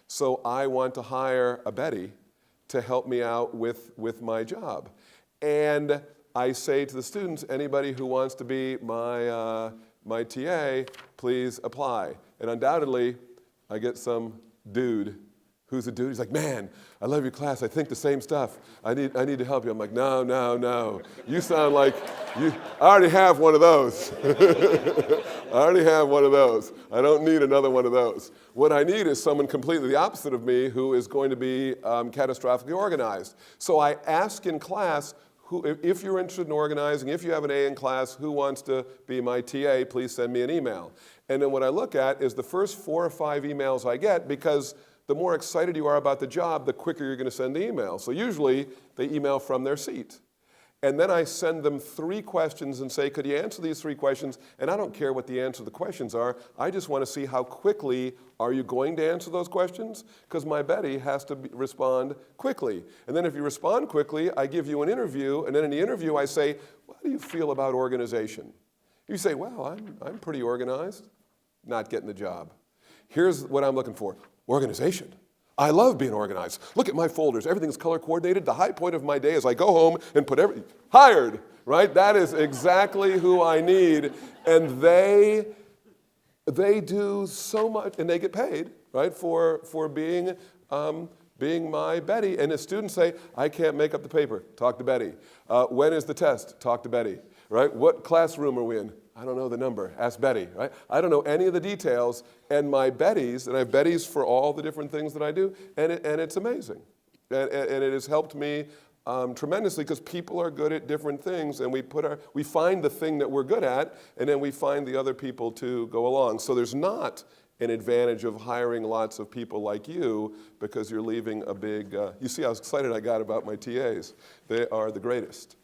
So I want to hire a Betty to help me out with my job. And I say to the students, anybody who wants to be my TA, please apply. And undoubtedly, I get some dude. Who's a dude? He's like, man, I love your class. I think the same stuff. I need to help you. I'm like, no. You sound like I already have one of those. I already have one of those. I don't need another one of those. What I need is someone completely the opposite of me who is going to be catastrophically organized. So I ask in class, if you're interested in organizing, if you have an A in class, who wants to be my TA, please send me an email. And then what I look at is the first 4 or 5 emails I get, because the more excited you are about the job, the quicker you're going to send the email. So usually they email from their seat. And then I send them 3 questions and say, could you answer these 3 questions? And I don't care what the answer to the questions are. I just want to see how quickly are you going to answer those questions? Because my Betty has to respond quickly. And then if you respond quickly, I give you an interview. And then in the interview, I say, how do you feel about organization? You say, well, I'm pretty organized. Not getting the job. Here's what I'm looking for. Organization. I love being organized. Look at my folders. Everything's color coordinated. The high point of my day is I go home and put everything. Hired, right? That is exactly who I need. And they do so much, and they get paid, right, for being my Betty. And the students say, I can't make up the paper. Talk to Betty. When is the test? Talk to Betty, right? What classroom are we in? I don't know the number. Ask Betty, right? I don't know any of the details. And my Bettys, and I have Bettys for all the different things that I do, and it's amazing. And it has helped me tremendously, because people are good at different things, and we find the thing that we're good at, and then we find the other people to go along. So there's not an advantage of hiring lots of people like you, because you're leaving a big, you see how excited I got about my TAs. They are the greatest.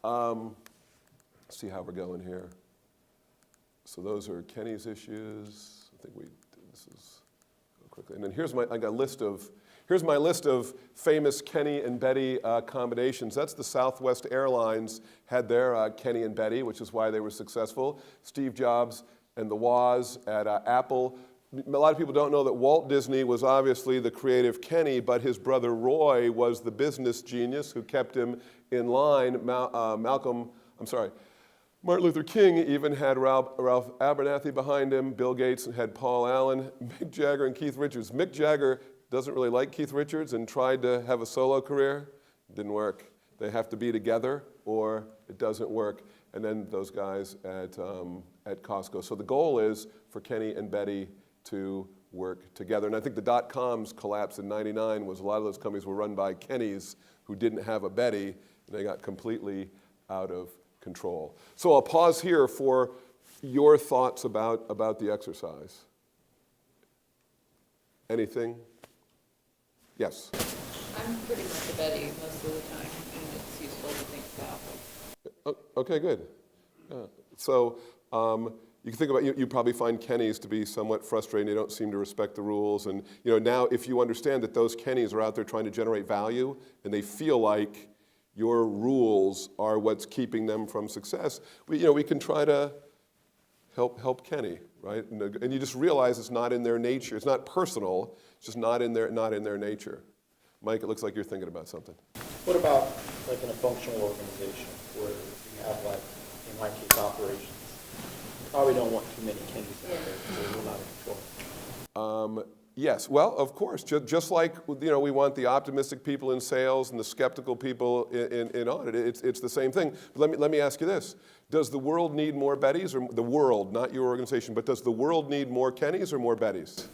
Let's see how we're going here. So those are Kenny's issues. I think this is, go quickly. And then here's my list of famous Kenny and Betty combinations. That's the Southwest Airlines had their Kenny and Betty, which is why they were successful. Steve Jobs and the Woz at Apple. A lot of people don't know that Walt Disney was obviously the creative Kenny, but his brother Roy was the business genius who kept him in line. Martin Luther King even had Ralph Abernathy behind him. Bill Gates had Paul Allen, Mick Jagger, and Keith Richards. Mick Jagger doesn't really like Keith Richards and tried to have a solo career. Didn't work. They have to be together or it doesn't work. And then those guys at Costco. So the goal is for Kenny and Betty to work together. And I think the dot-coms collapse in '99 was a lot of those companies were run by Kennys who didn't have a Betty, and they got completely out of control. So I'll pause here for your thoughts about the exercise. Anything? Yes? I'm pretty much a Betty most of the time, and it's useful to think about. Okay, good. So you can think about, you probably find Kennys to be somewhat frustrating. They don't seem to respect the rules. And now if you understand that those Kennys are out there trying to generate value and they feel like your rules are what's keeping them from success, we can try to help Kenny, right? And you just realize it's not in their nature. It's not personal. It's just not in their nature. Mike, it looks like you're thinking about something. What about like in a functional organization where you have like, in my case, operations? Probably don't want too many Kennys out there because they're not in control. Yes, well, of course. Just like we want the optimistic people in sales and the skeptical people in audit. It's the same thing. But let me ask you this: does the world need more Bettys, or the world, not your organization, but does the world need more Kennys or more Bettys?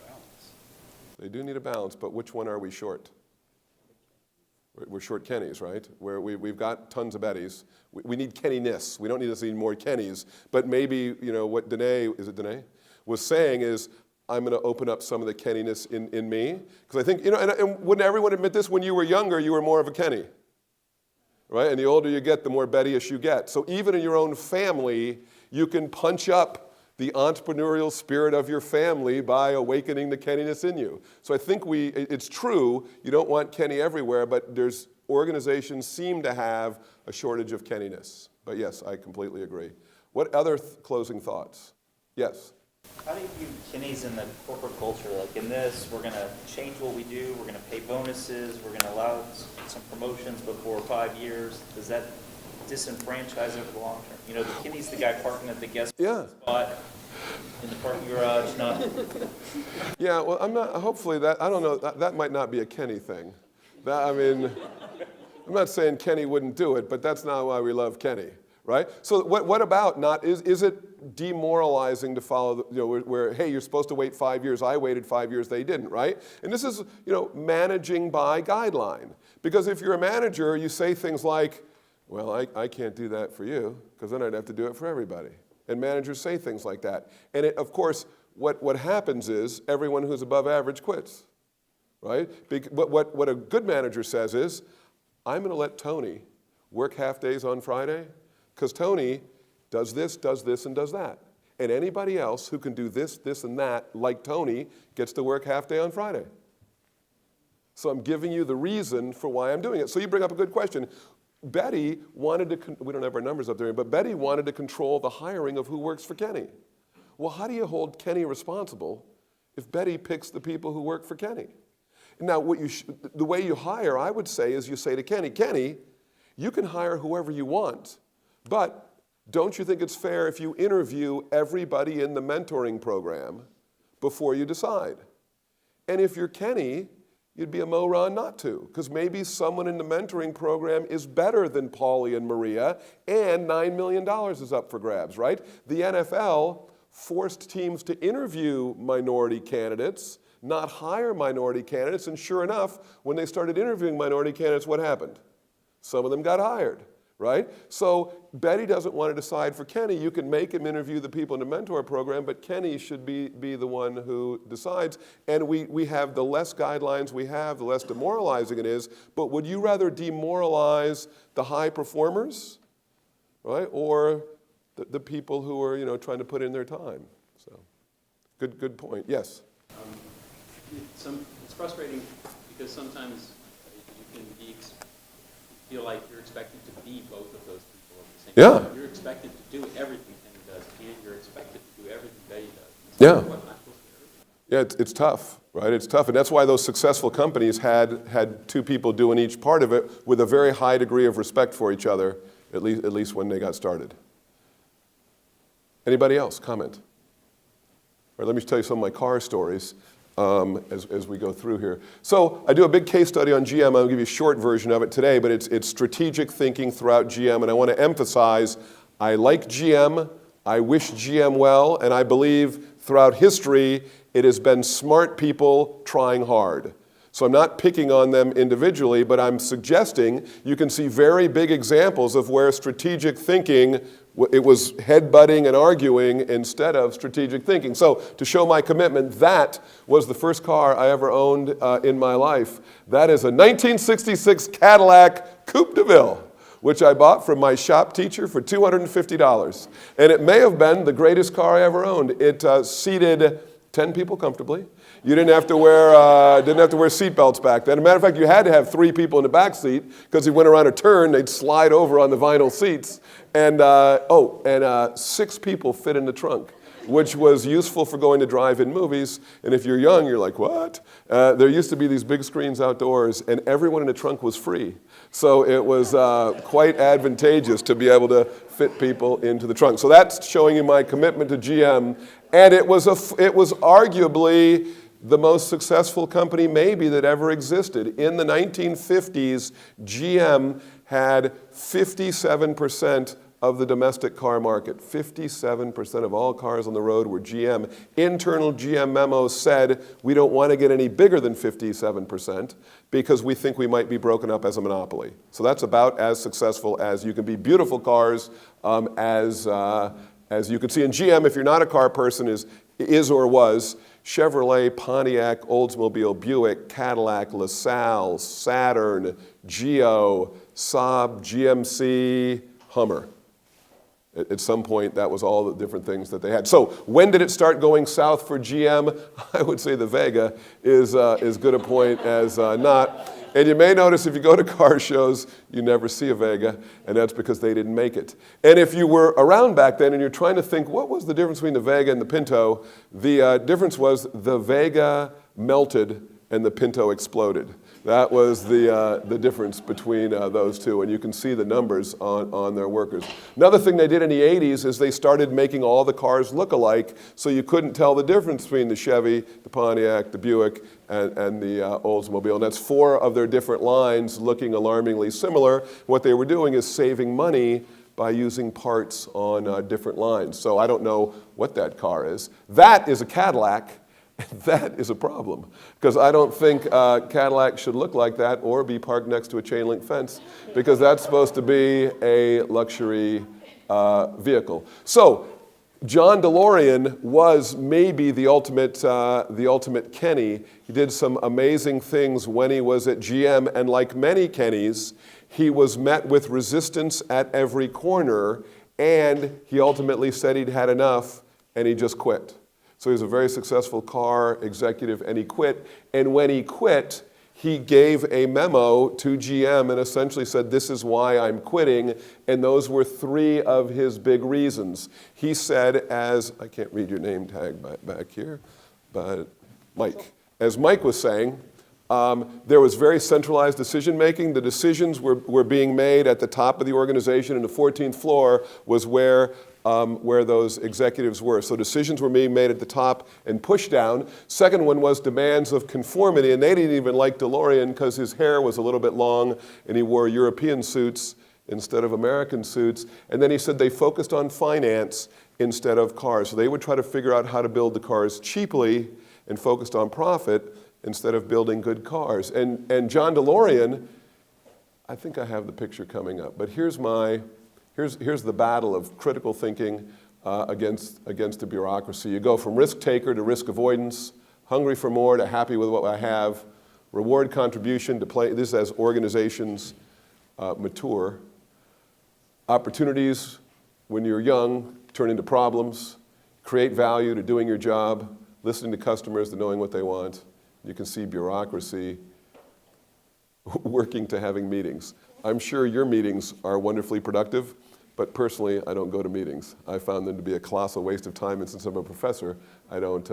Balance. They do need a balance, but which one are we short? We're short Kennys, right? Where we've got tons of Bettys. We need Kenny-ness. We don't need to see more Kennys. But maybe, what Danae, is it Danae, was saying is, I'm going to open up some of the Kenny-ness in me. Because I think, and wouldn't everyone admit this? When you were younger, you were more of a Kenny. Right? And the older you get, the more Betty-ish you get. So even in your own family, you can punch up the entrepreneurial spirit of your family by awakening the Kenny-ness in you. So I think it's true, you don't want Kenny everywhere, but organizations seem to have a shortage of Kenny-ness. But yes, I completely agree. What other closing thoughts? Yes? How do you view Kenny's in the corporate culture? Like in this, we're going to change what we do, we're going to pay bonuses, we're going to allow some promotions before 5 years. Does that disenfranchise over the long term? The Kenny's the guy parking at the guest spot in the parking garage, not... Yeah, well, I'm not, hopefully that, I don't know, that might not be a Kenny thing. I'm not saying Kenny wouldn't do it, but that's not why we love Kenny, right? So what about not, is it demoralizing to follow, where, hey, you're supposed to wait 5 years, I waited 5 years, they didn't, right? And this is, managing by guideline. Because if you're a manager, you say things like, well, I can't do that for you, because then I'd have to do it for everybody. And managers say things like that. And of course, what happens is everyone who's above average quits, right? What a good manager says is, I'm going to let Tony work half days on Friday, because Tony does this, and does that. And anybody else who can do this, and that, like Tony, gets to work half day on Friday. So I'm giving you the reason for why I'm doing it. So you bring up a good question. Betty wanted to, we don't have our numbers up there, but Betty wanted to control the hiring of who works for Kenny. Well, how do you hold Kenny responsible if Betty picks the people who work for Kenny? Now, the way you hire, I would say, is you say to Kenny, Kenny, you can hire whoever you want, but don't you think it's fair if you interview everybody in the mentoring program before you decide? And if you're Kenny, you'd be a moron not to, because maybe someone in the mentoring program is better than Paulie and Maria, and $9 million is up for grabs, right? The NFL forced teams to interview minority candidates, not hire minority candidates, and sure enough, when they started interviewing minority candidates, what happened? Some of them got hired, right? So Betty doesn't want to decide for Kenny. You can make him interview the people in the mentor program, but Kenny should be the one who decides. And we have the less guidelines we have, the less demoralizing it is. But would you rather demoralize the high performers, right, or the people who are trying to put in their time? So, good point. Yes. It's frustrating because sometimes you can feel like you're expected to be both of those people at the same time. You're expected to do everything Kenny does, and you're expected to do everything Betty does. Yeah. Yeah, it's tough, right? It's tough, and that's why those successful companies had two people doing each part of it with a very high degree of respect for each other, at least when they got started. Anybody else? Comment? All right, let me tell you some of my car stories. As we go through here. So I do a big case study on GM. I'll give you a short version of it today, but it's strategic thinking throughout GM, and I want to emphasize, I like GM, I wish GM well, and I believe throughout history it has been smart people trying hard. So I'm not picking on them individually, but I'm suggesting you can see very big examples of where strategic thinking, it was headbutting and arguing instead of strategic thinking. So to show my commitment, that was the first car I ever owned in my life. That is a 1966 Cadillac Coupe de Ville, which I bought from my shop teacher for $250. And it may have been the greatest car I ever owned. It seated 10 people comfortably. You didn't have to wear seatbelts back then. As a matter of fact, you had to have 3 people in the back seat because you went around a turn, they'd slide over on the vinyl seats. And 6 people fit in the trunk, which was useful for going to drive-in movies. And if you're young, you're like, what? There used to be these big screens outdoors, and everyone in the trunk was free. So it was quite advantageous to be able to fit people into the trunk. So that's showing you my commitment to GM. And it was arguably the most successful company maybe that ever existed. In the 1950s, GM had 57% of the domestic car market. 57% of all cars on the road were GM. Internal GM memos said we don't want to get any bigger than 57% because we think we might be broken up as a monopoly. So that's about as successful as you can be. Beautiful cars, as you can see. And GM, if you're not a car person, is or was Chevrolet, Pontiac, Oldsmobile, Buick, Cadillac, LaSalle, Saturn, Geo, Saab, GMC, Hummer. At some point, that was all the different things that they had. So when did it start going south for GM? I would say the Vega is as good a point as not. And you may notice if you go to car shows, you never see a Vega, and that's because they didn't make it. And if you were around back then and you're trying to think, what was the difference between the Vega and the Pinto? The difference was the Vega melted and the Pinto exploded. That was the difference between those two, and you can see the numbers on their workers. Another thing they did in the 80s is they started making all the cars look alike, so you couldn't tell the difference between the Chevy, the Pontiac, the Buick, and the Oldsmobile. And that's 4 of their different lines looking alarmingly similar. What they were doing is saving money by using parts on different lines. So I don't know what that car is. That is a Cadillac. That is a problem, because I don't think Cadillac should look like that or be parked next to a chain link fence, because that's supposed to be a luxury vehicle. So John DeLorean was maybe the ultimate Kenny. He did some amazing things when he was at GM, and like many Kennys, he was met with resistance at every corner, and he ultimately said he'd had enough, and he just quit. So he was a very successful car executive, and he quit. And when he quit, he gave a memo to GM and essentially said, this is why I'm quitting. And those were 3 of his big reasons. He said, I can't read your name tag back here, but Mike. As Mike was saying, there was very centralized decision making. The decisions were being made at the top of the organization, and the 14th floor was where those executives were. So decisions were being made at the top and pushed down. Second one was demands of conformity, and they didn't even like DeLorean because his hair was a little bit long and he wore European suits instead of American suits. And then he said they focused on finance instead of cars. So they would try to figure out how to build the cars cheaply and focused on profit instead of building good cars. And John DeLorean, I think I have the picture coming up, but here's the battle of critical thinking against the bureaucracy. You go from risk taker to risk avoidance, hungry for more to happy with what I have, reward contribution to play. This is as organizations mature. Opportunities when you're young turn into problems, create value to doing your job, listening to customers to knowing what they want. You can see bureaucracy working to having meetings. I'm sure your meetings are wonderfully productive, but personally, I don't go to meetings. I found them to be a colossal waste of time, and since I'm a professor, I don't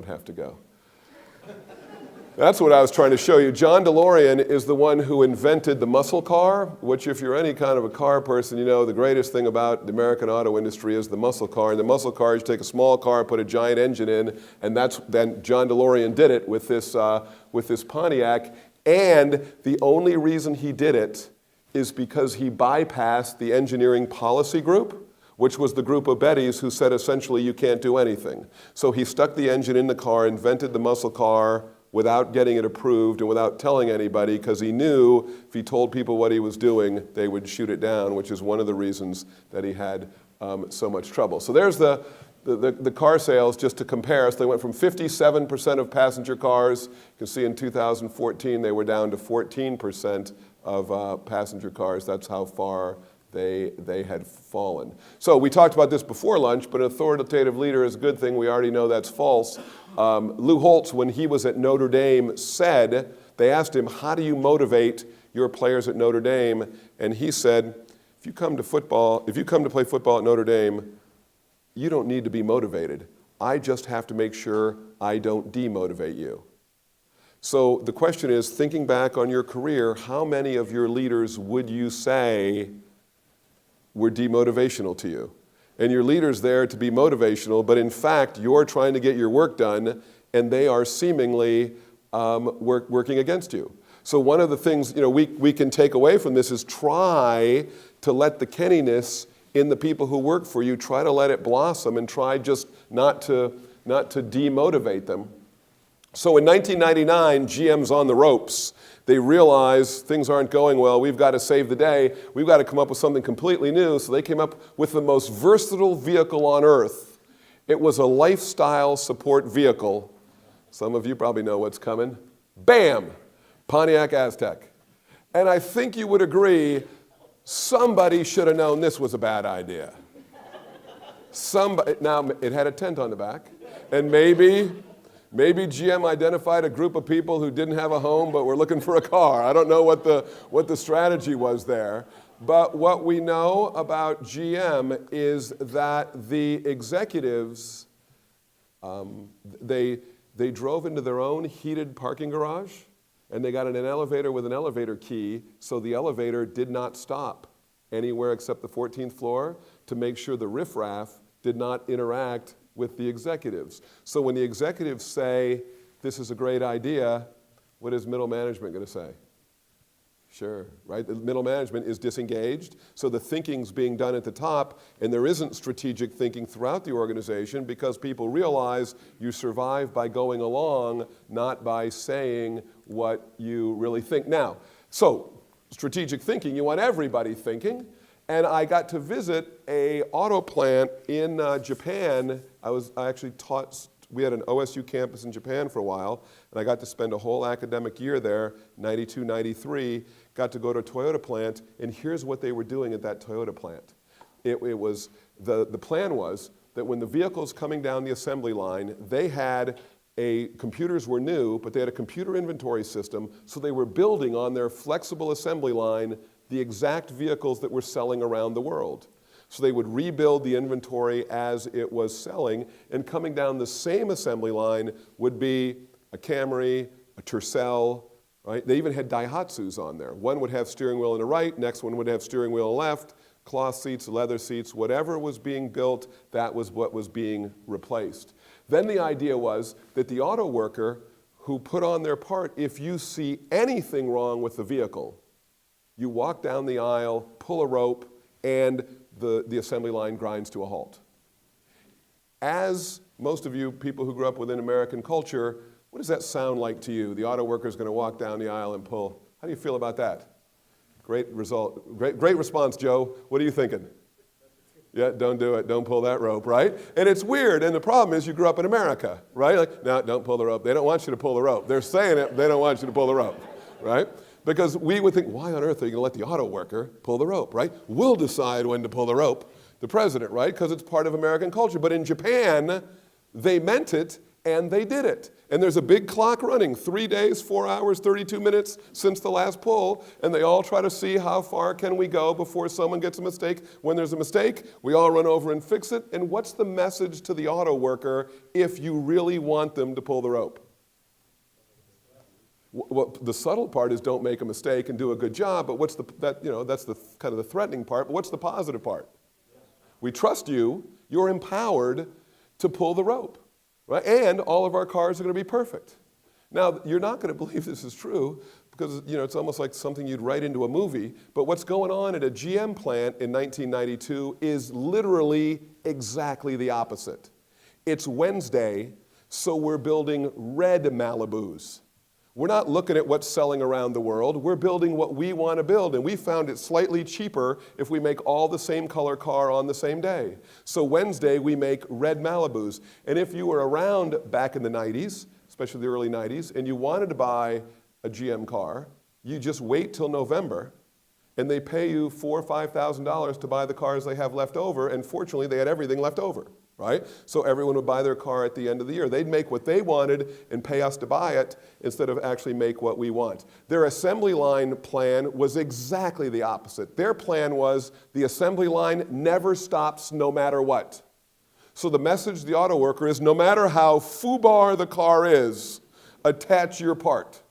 have to go. That's what I was trying to show you. John DeLorean is the one who invented the muscle car, which if you're any kind of a car person, you know the greatest thing about the American auto industry is the muscle car. And the muscle car is you take a small car, put a giant engine in, and then John DeLorean did it with this Pontiac. And the only reason he did it is because he bypassed the engineering policy group, which was the group of Bettys who said essentially you can't do anything. So he stuck the engine in the car, invented the muscle car without getting it approved and without telling anybody, because he knew if he told people what he was doing, they would shoot it down, which is one of the reasons that he had so much trouble. So there's the car sales, just to compare us. They went from 57% of passenger cars. You can see in 2014 they were down to 14% of passenger cars. That's how far they had fallen. So we talked about this before lunch, but an authoritative leader is a good thing. We already know that's false. Lou Holtz, when he was at Notre Dame, said, they asked him, how do you motivate your players at Notre Dame? And he said, if you come to play football at Notre Dame, you don't need to be motivated. I just have to make sure I don't demotivate you. So the question is, thinking back on your career, how many of your leaders would you say were demotivational to you? And your leader's there to be motivational, but in fact, you're trying to get your work done, and they are seemingly working against you. So one of the things we can take away from this is try to let the Kenniness in the people who work for you. Try to let it blossom and try just not to demotivate them. So in 1999, GM's on the ropes. They realize things aren't going well. We've got to save the day. We've got to come up with something completely new. So they came up with the most versatile vehicle on earth. It was a lifestyle support vehicle. Some of you probably know what's coming. Bam! Pontiac Aztek. And I think you would agree, somebody should have known this was a bad idea. Now, it had a tent on the back, and maybe GM identified a group of people who didn't have a home but were looking for a car. I don't know what the strategy was there. But what we know about GM is that the executives, they drove into their own heated parking garage, and they got in an elevator with an elevator key, so the elevator did not stop anywhere except the 14th floor to make sure the riffraff did not interact with the executives. So when the executives say, this is a great idea, what is middle management going to say? Sure, right? The middle management is disengaged, so the thinking's being done at the top, and there isn't strategic thinking throughout the organization because people realize you survive by going along, not by saying what you really think. Now, so strategic thinking, you want everybody thinking, and I got to visit a auto plant in Japan. I actually taught. We had an OSU campus in Japan for a while, and I got to spend a whole academic year there, 92, 93, got to go to a Toyota plant, and here's what they were doing at that Toyota plant. The plan was that when the vehicle's coming down the assembly line, they had computers were new, but they had a computer inventory system, so they were building on their flexible assembly line the exact vehicles that were selling around the world. So they would rebuild the inventory as it was selling, and coming down the same assembly line would be a Camry, a Tercel, right? They even had Daihatsus on there. One would have steering wheel on the right, next one would have steering wheel on the left, cloth seats, leather seats, whatever was being built, that was what was being replaced. Then the idea was that the auto worker who put on their part, if you see anything wrong with the vehicle, you walk down the aisle, pull a rope, and the assembly line grinds to a halt. As most of you people who grew up within American culture, what does that sound like to you? The auto worker is going to walk down the aisle and pull. How do you feel about that? Great result. Great response, Joe. What are you thinking? Yeah, don't do it. Don't pull that rope, right? And it's weird. And the problem is you grew up in America, right? Like, no, don't pull the rope. They don't want you to pull the rope. They're saying it. They don't want you to pull the rope, right? Because we would think, why on earth are you going to let the auto worker pull the rope, right? We'll decide when to pull the rope, the president, right? Because it's part of American culture. But in Japan, they meant it, and they did it. And there's a big clock running, 3 days, 4 hours, 32 minutes since the last pull, and they all try to see how far can we go before someone gets a mistake. When there's a mistake, we all run over and fix it. And what's the message to the auto worker if you really want them to pull the rope? Well, the subtle part is don't make a mistake and do a good job, but that's the kind of the threatening part. But what's the positive part? We trust you. You're empowered to pull the rope, right? And all of our cars are going to be perfect. Now, you're not going to believe this is true because it's almost like something you'd write into a movie. But what's going on at a GM plant in 1992 is literally exactly the opposite. It's Wednesday, so we're building red Malibus. We're not looking at what's selling around the world. We're building what we want to build, and we found it slightly cheaper if we make all the same color car on the same day. So Wednesday, we make red Malibus. And if you were around back in the 90s, especially the early 90s, and you wanted to buy a GM car, you just wait till November, and they pay you $4,000 or $5,000 to buy the cars they have left over, and fortunately, they had everything left over. Right? So everyone would buy their car at the end of the year. They'd make what they wanted and pay us to buy it instead of actually make what we want. Their assembly line plan was exactly the opposite. Their plan was the assembly line never stops no matter what. So the message to the auto worker is no matter how foobar the car is, attach your part.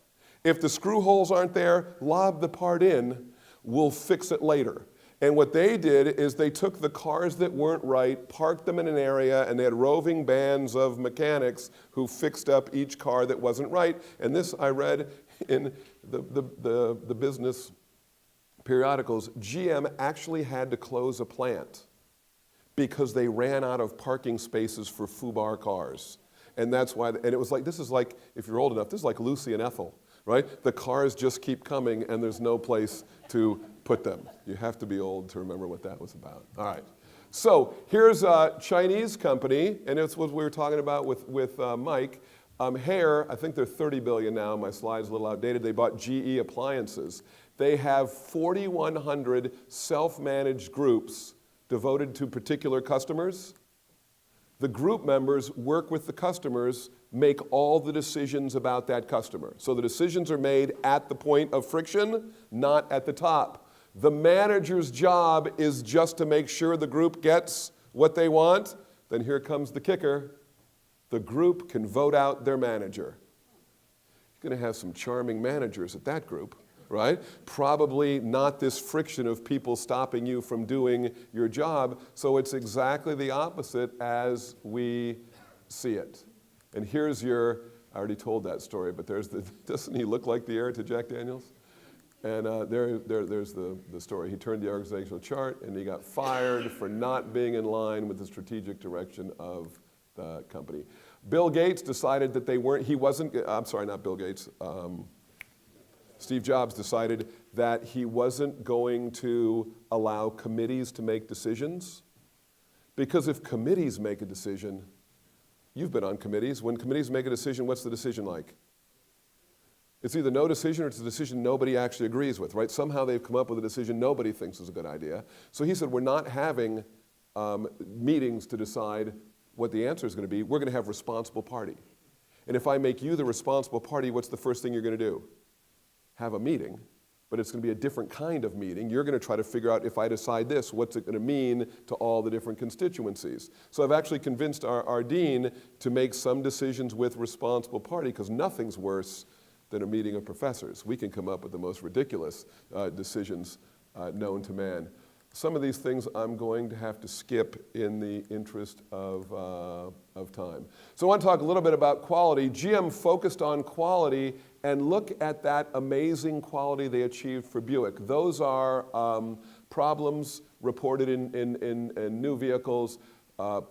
If the screw holes aren't there, lob the part in. We'll fix it later. And what they did is they took the cars that weren't right, parked them in an area, and they had roving bands of mechanics who fixed up each car that wasn't right. And this I read in the business periodicals, GM actually had to close a plant because they ran out of parking spaces for FUBAR cars. And that's why, and it was like, this is like, if you're old enough, this is like Lucy and Ethel, right? The cars just keep coming and there's no place to put them. You have to be old to remember what that was about. All right. So here's a Chinese company, and it's what we were talking about with Mike. Hair, I think they're 30 billion now. My slide's a little outdated. They bought GE Appliances. They have 4,100 self-managed groups devoted to particular customers. The group members work with the customers, make all the decisions about that customer. So the decisions are made at the point of friction, not at the top. The manager's job is just to make sure the group gets what they want. Then here comes the kicker. The group can vote out their manager. You're going to have some charming managers at that group, right? Probably not this friction of people stopping you from doing your job. So it's exactly the opposite as we see it. And here's your, I already told that story, but there's the, doesn't he look like the heir to Jack Daniels? And there's the story. He turned the organizational chart and he got fired for not being in line with the strategic direction of the company. Bill Gates decided that they weren't, he wasn't, I'm sorry, not Bill Gates. Steve Jobs decided that he wasn't going to allow committees to make decisions, because if committees make a decision, you've been on committees, when committees make a decision, what's the decision like? It's either no decision or it's a decision nobody actually agrees with, right? Somehow they've come up with a decision nobody thinks is a good idea. So he said, we're not having meetings to decide what the answer is going to be. We're going to have responsible party. And if I make you the responsible party, what's the first thing you're going to do? Have a meeting, but it's going to be a different kind of meeting. You're going to try to figure out, if I decide this, what's it going to mean to all the different constituencies. So I've actually convinced our dean to make some decisions with responsible party, because nothing's worse than a meeting of professors. We can come up with the most ridiculous decisions known to man. Some of these things I'm going to have to skip in the interest of time. So I want to talk a little bit about quality. GM focused on quality, and look at that amazing quality they achieved for Buick. Those are problems reported in new vehicles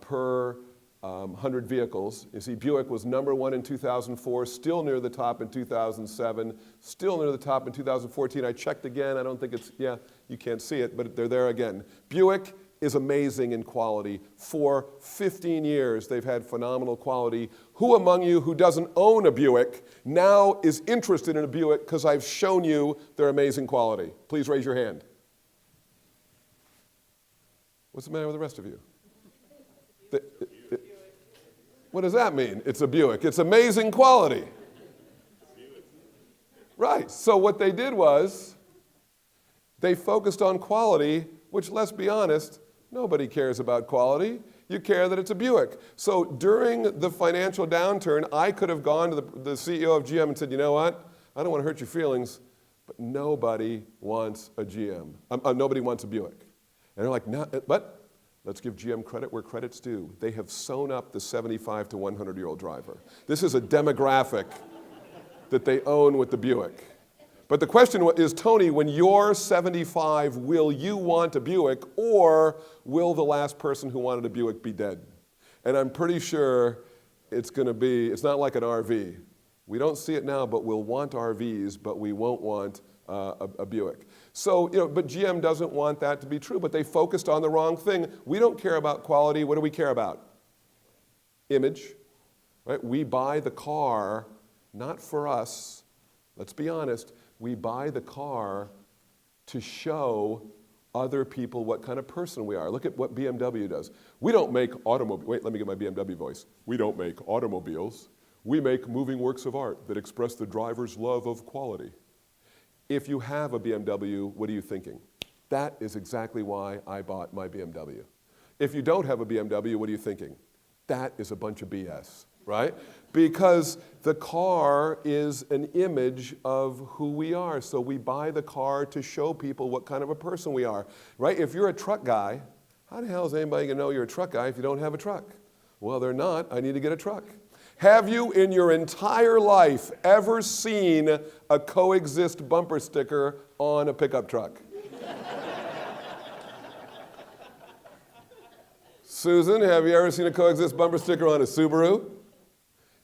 per 100 vehicles. You see, Buick was #1 in 2004, still near the top in 2007, still near the top in 2014. I checked again. I don't think it's, yeah, you can't see it, but they're there again. Buick is amazing in quality. For 15 years, they've had phenomenal quality. Who among you who doesn't own a Buick now is interested in a Buick because I've shown you their amazing quality? Please raise your hand. What's the matter with the rest of you? What does that mean? It's a Buick. It's amazing quality. Right. So what they did was they focused on quality, which, let's be honest, nobody cares about quality. You care that it's a Buick. So during the financial downturn, I could have gone to the CEO of GM and said, you know what? I don't want to hurt your feelings, but nobody wants a GM. Nobody wants a Buick. And they're like, no, but let's give GM credit where credit's due. They have sewn up the 75 to 100-year-old driver. This is a demographic that they own with the Buick. But the question is, Tony, when you're 75, will you want a Buick, or will the last person who wanted a Buick be dead? And I'm pretty sure it's going to be, it's not like an RV. We don't see it now, but we'll want RVs, but we won't want a Buick. So, you know, but GM doesn't want that to be true, but they focused on the wrong thing. We don't care about quality. What do we care about? Image, right? We buy the car not for us. Let's be honest. We buy the car to show other people what kind of person we are. Look at what BMW does. We don't make automobiles. Wait, let me get my BMW voice. We don't make automobiles. We make moving works of art that express the driver's love of quality. If you have a BMW, what are you thinking? That is exactly why I bought my BMW. If you don't have a BMW, what are you thinking? That is a bunch of BS, right? Because the car is an image of who we are. So we buy the car to show people what kind of a person we are, right? If you're a truck guy, how the hell is anybody going to know you're a truck guy if you don't have a truck? Well, they're not. I need to get a truck. Have you in your entire life ever seen a coexist bumper sticker on a pickup truck? Susan, have you ever seen a coexist bumper sticker on a Subaru?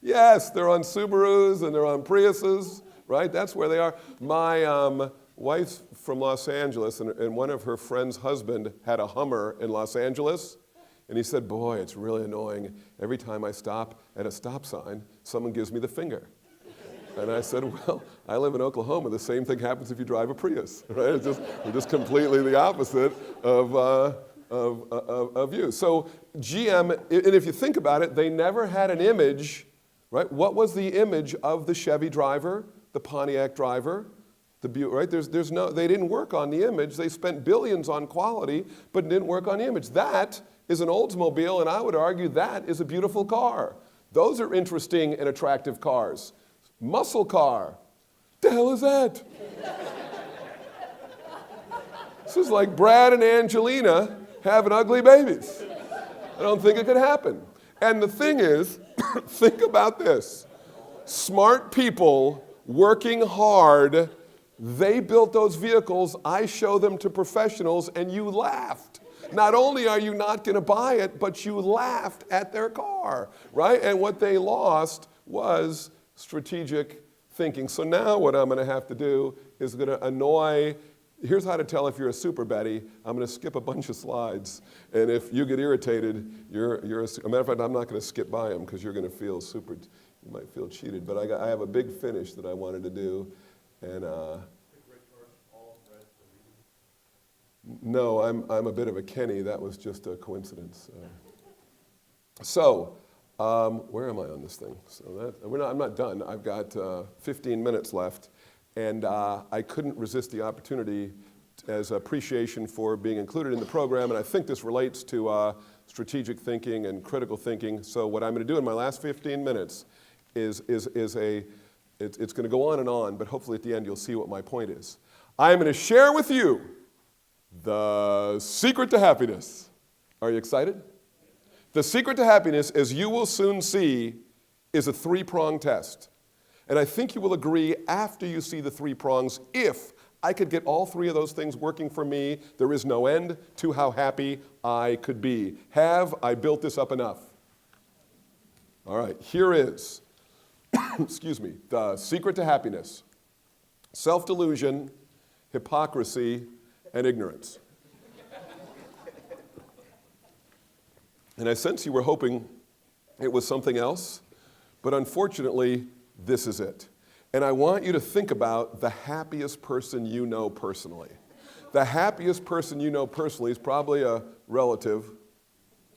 Yes, they're on Subarus and they're on Priuses, right? That's where they are. My wife's from Los Angeles, and one of her friend's husband had a Hummer in Los Angeles. And he said, boy, it's really annoying. Every time I stop at a stop sign, someone gives me the finger. And I said, well, I live in Oklahoma. The same thing happens if you drive a Prius, right? We're just completely the opposite of you. So GM, and if you think about it, they never had an image, right? What was the image of the Chevy driver, the Pontiac driver, the Buick, right? They didn't work on the image. They spent billions on quality, but didn't work on the image. That is an Oldsmobile, and I would argue that is a beautiful car. Those are interesting and attractive cars. Muscle car. The hell is that? This is like Brad and Angelina having ugly babies. I don't think it could happen. And the thing is, think about this. Smart people working hard, they built those vehicles. I show them to professionals, and you laughed. Not only are you not going to buy it, but you laughed at their car, right? And what they lost was strategic thinking. So now what I'm going to have to do is going to annoy. Here's how to tell if you're a super Betty. I'm going to skip a bunch of slides. And if you get irritated, you're a matter of fact, I'm not going to skip by them because you're going to feel super, you might feel cheated. But I have a big finish that I wanted to do. And no, I'm a bit of a Kenny. That was just a coincidence. Where am I on this thing? So I'm not done. I've got 15 minutes left. And I couldn't resist the opportunity as appreciation for being included in the program. And I think this relates to strategic thinking and critical thinking. So what I'm going to do in my last 15 minutes it's going to go on and on, but hopefully at the end you'll see what my point is. I'm going to share with you the secret to happiness. Are you excited? The secret to happiness, as you will soon see, is a three-pronged test. And I think you will agree after you see the three prongs, if I could get all three of those things working for me, there is no end to how happy I could be. Have I built this up enough? All right, here is, excuse me, the secret to happiness. Self-delusion, hypocrisy, and ignorance. And I sense you were hoping it was something else, but unfortunately, this is it. And I want you to think about the happiest person you know personally. The happiest person you know personally is probably a relative,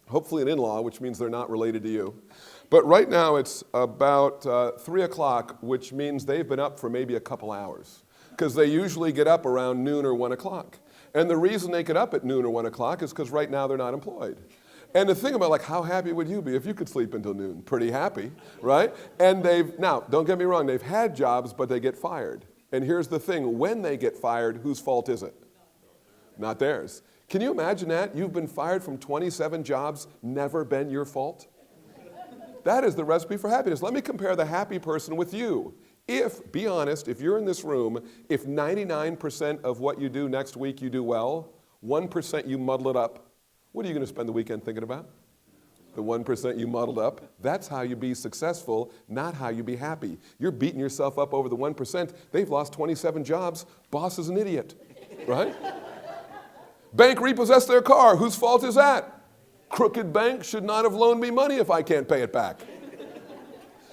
hopefully an in-law, which means they're not related to you. But right now it's about 3 o'clock, which means they've been up for maybe a couple hours, because they usually get up around noon or 1 o'clock. And the reason they get up at noon or 1 o'clock is because right now they're not employed. And to think about, like, how happy would you be if you could sleep until noon? Pretty happy, right? And now, don't get me wrong, they've had jobs, but they get fired. And here's the thing, when they get fired, whose fault is it? Not theirs. Can you imagine that? You've been fired from 27 jobs, never been your fault? That is the recipe for happiness. Let me compare the happy person with you. Be honest, if you're in this room, if 99% of what you do next week you do well, 1% you muddle it up, what are you going to spend the weekend thinking about? The 1% you muddled up. That's how you be successful, not how you be happy. You're beating yourself up over the 1%. They've lost 27 jobs. Boss is an idiot, right? Bank repossessed their car. Whose fault is that? Crooked bank should not have loaned me money if I can't pay it back.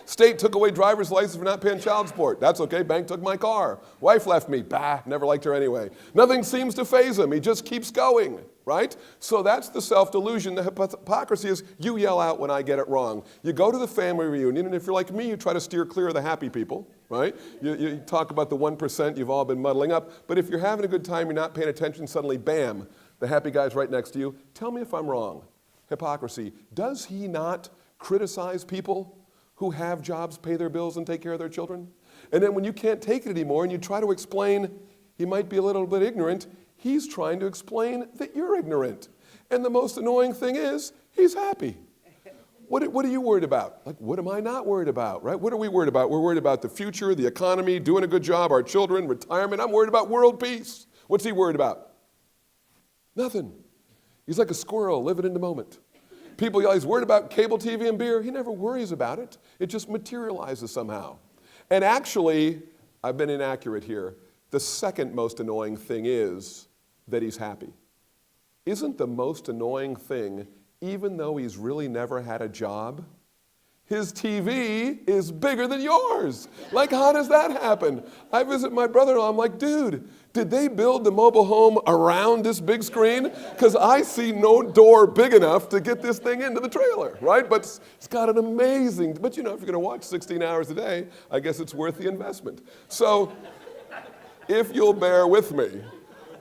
State took away driver's license for not paying child support. That's okay, bank took my car. Wife left me, never liked her anyway. Nothing seems to faze him, he just keeps going, right? So that's the self-delusion. The hypocrisy is you yell out when I get it wrong. You go to the family reunion, and if you're like me, you try to steer clear of the happy people, right? You talk about the 1% you've all been muddling up, but if you're having a good time, you're not paying attention, suddenly, bam, the happy guy's right next to you. Tell me if I'm wrong. Hypocrisy. Does he not criticize people who have jobs, pay their bills, and take care of their children? And then when you can't take it anymore and you try to explain he might be a little bit ignorant, he's trying to explain that you're ignorant. And the most annoying thing is, he's happy. What are you worried about? Like, what am I not worried about, right? What are we worried about? We're worried about the future, the economy, doing a good job, our children, retirement. I'm worried about world peace. What's he worried about? Nothing. He's like a squirrel living in the moment. People, he's worried about cable TV and beer. He never worries about it. It just materializes somehow. And actually, I've been inaccurate here. The second most annoying thing is that he's happy. Isn't the most annoying thing, even though he's really never had a job, his TV is bigger than yours? Like, how does that happen? I visit my brother-in-law, I'm like, dude, did they build the mobile home around this big screen? Because I see no door big enough to get this thing into the trailer, right? But it's got an amazing, but you know, if you're gonna watch 16 hours a day, I guess it's worth the investment. So, if you'll bear with me,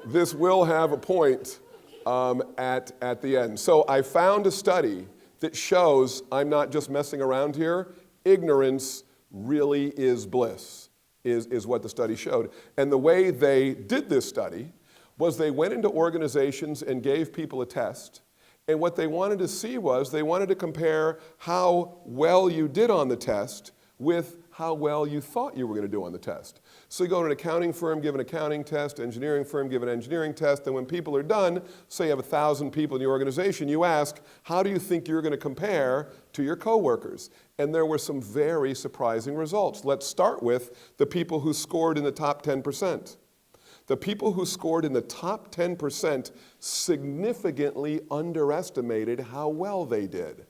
this will have a point at the end. So I found a study that shows, I'm not just messing around here, ignorance really is bliss, is what the study showed. And the way they did this study was they went into organizations and gave people a test. And what they wanted to see was they wanted to compare how well you did on the test with how well you thought you were going to do on the test. So you go to an accounting firm, give an accounting test, engineering firm, give an engineering test, and when people are done, say you have 1,000 people in your organization, you ask, how do you think you're going to compare to your coworkers? And there were some very surprising results. Let's start with the people who scored in the top 10%. The people who scored in the top 10% significantly underestimated how well they did.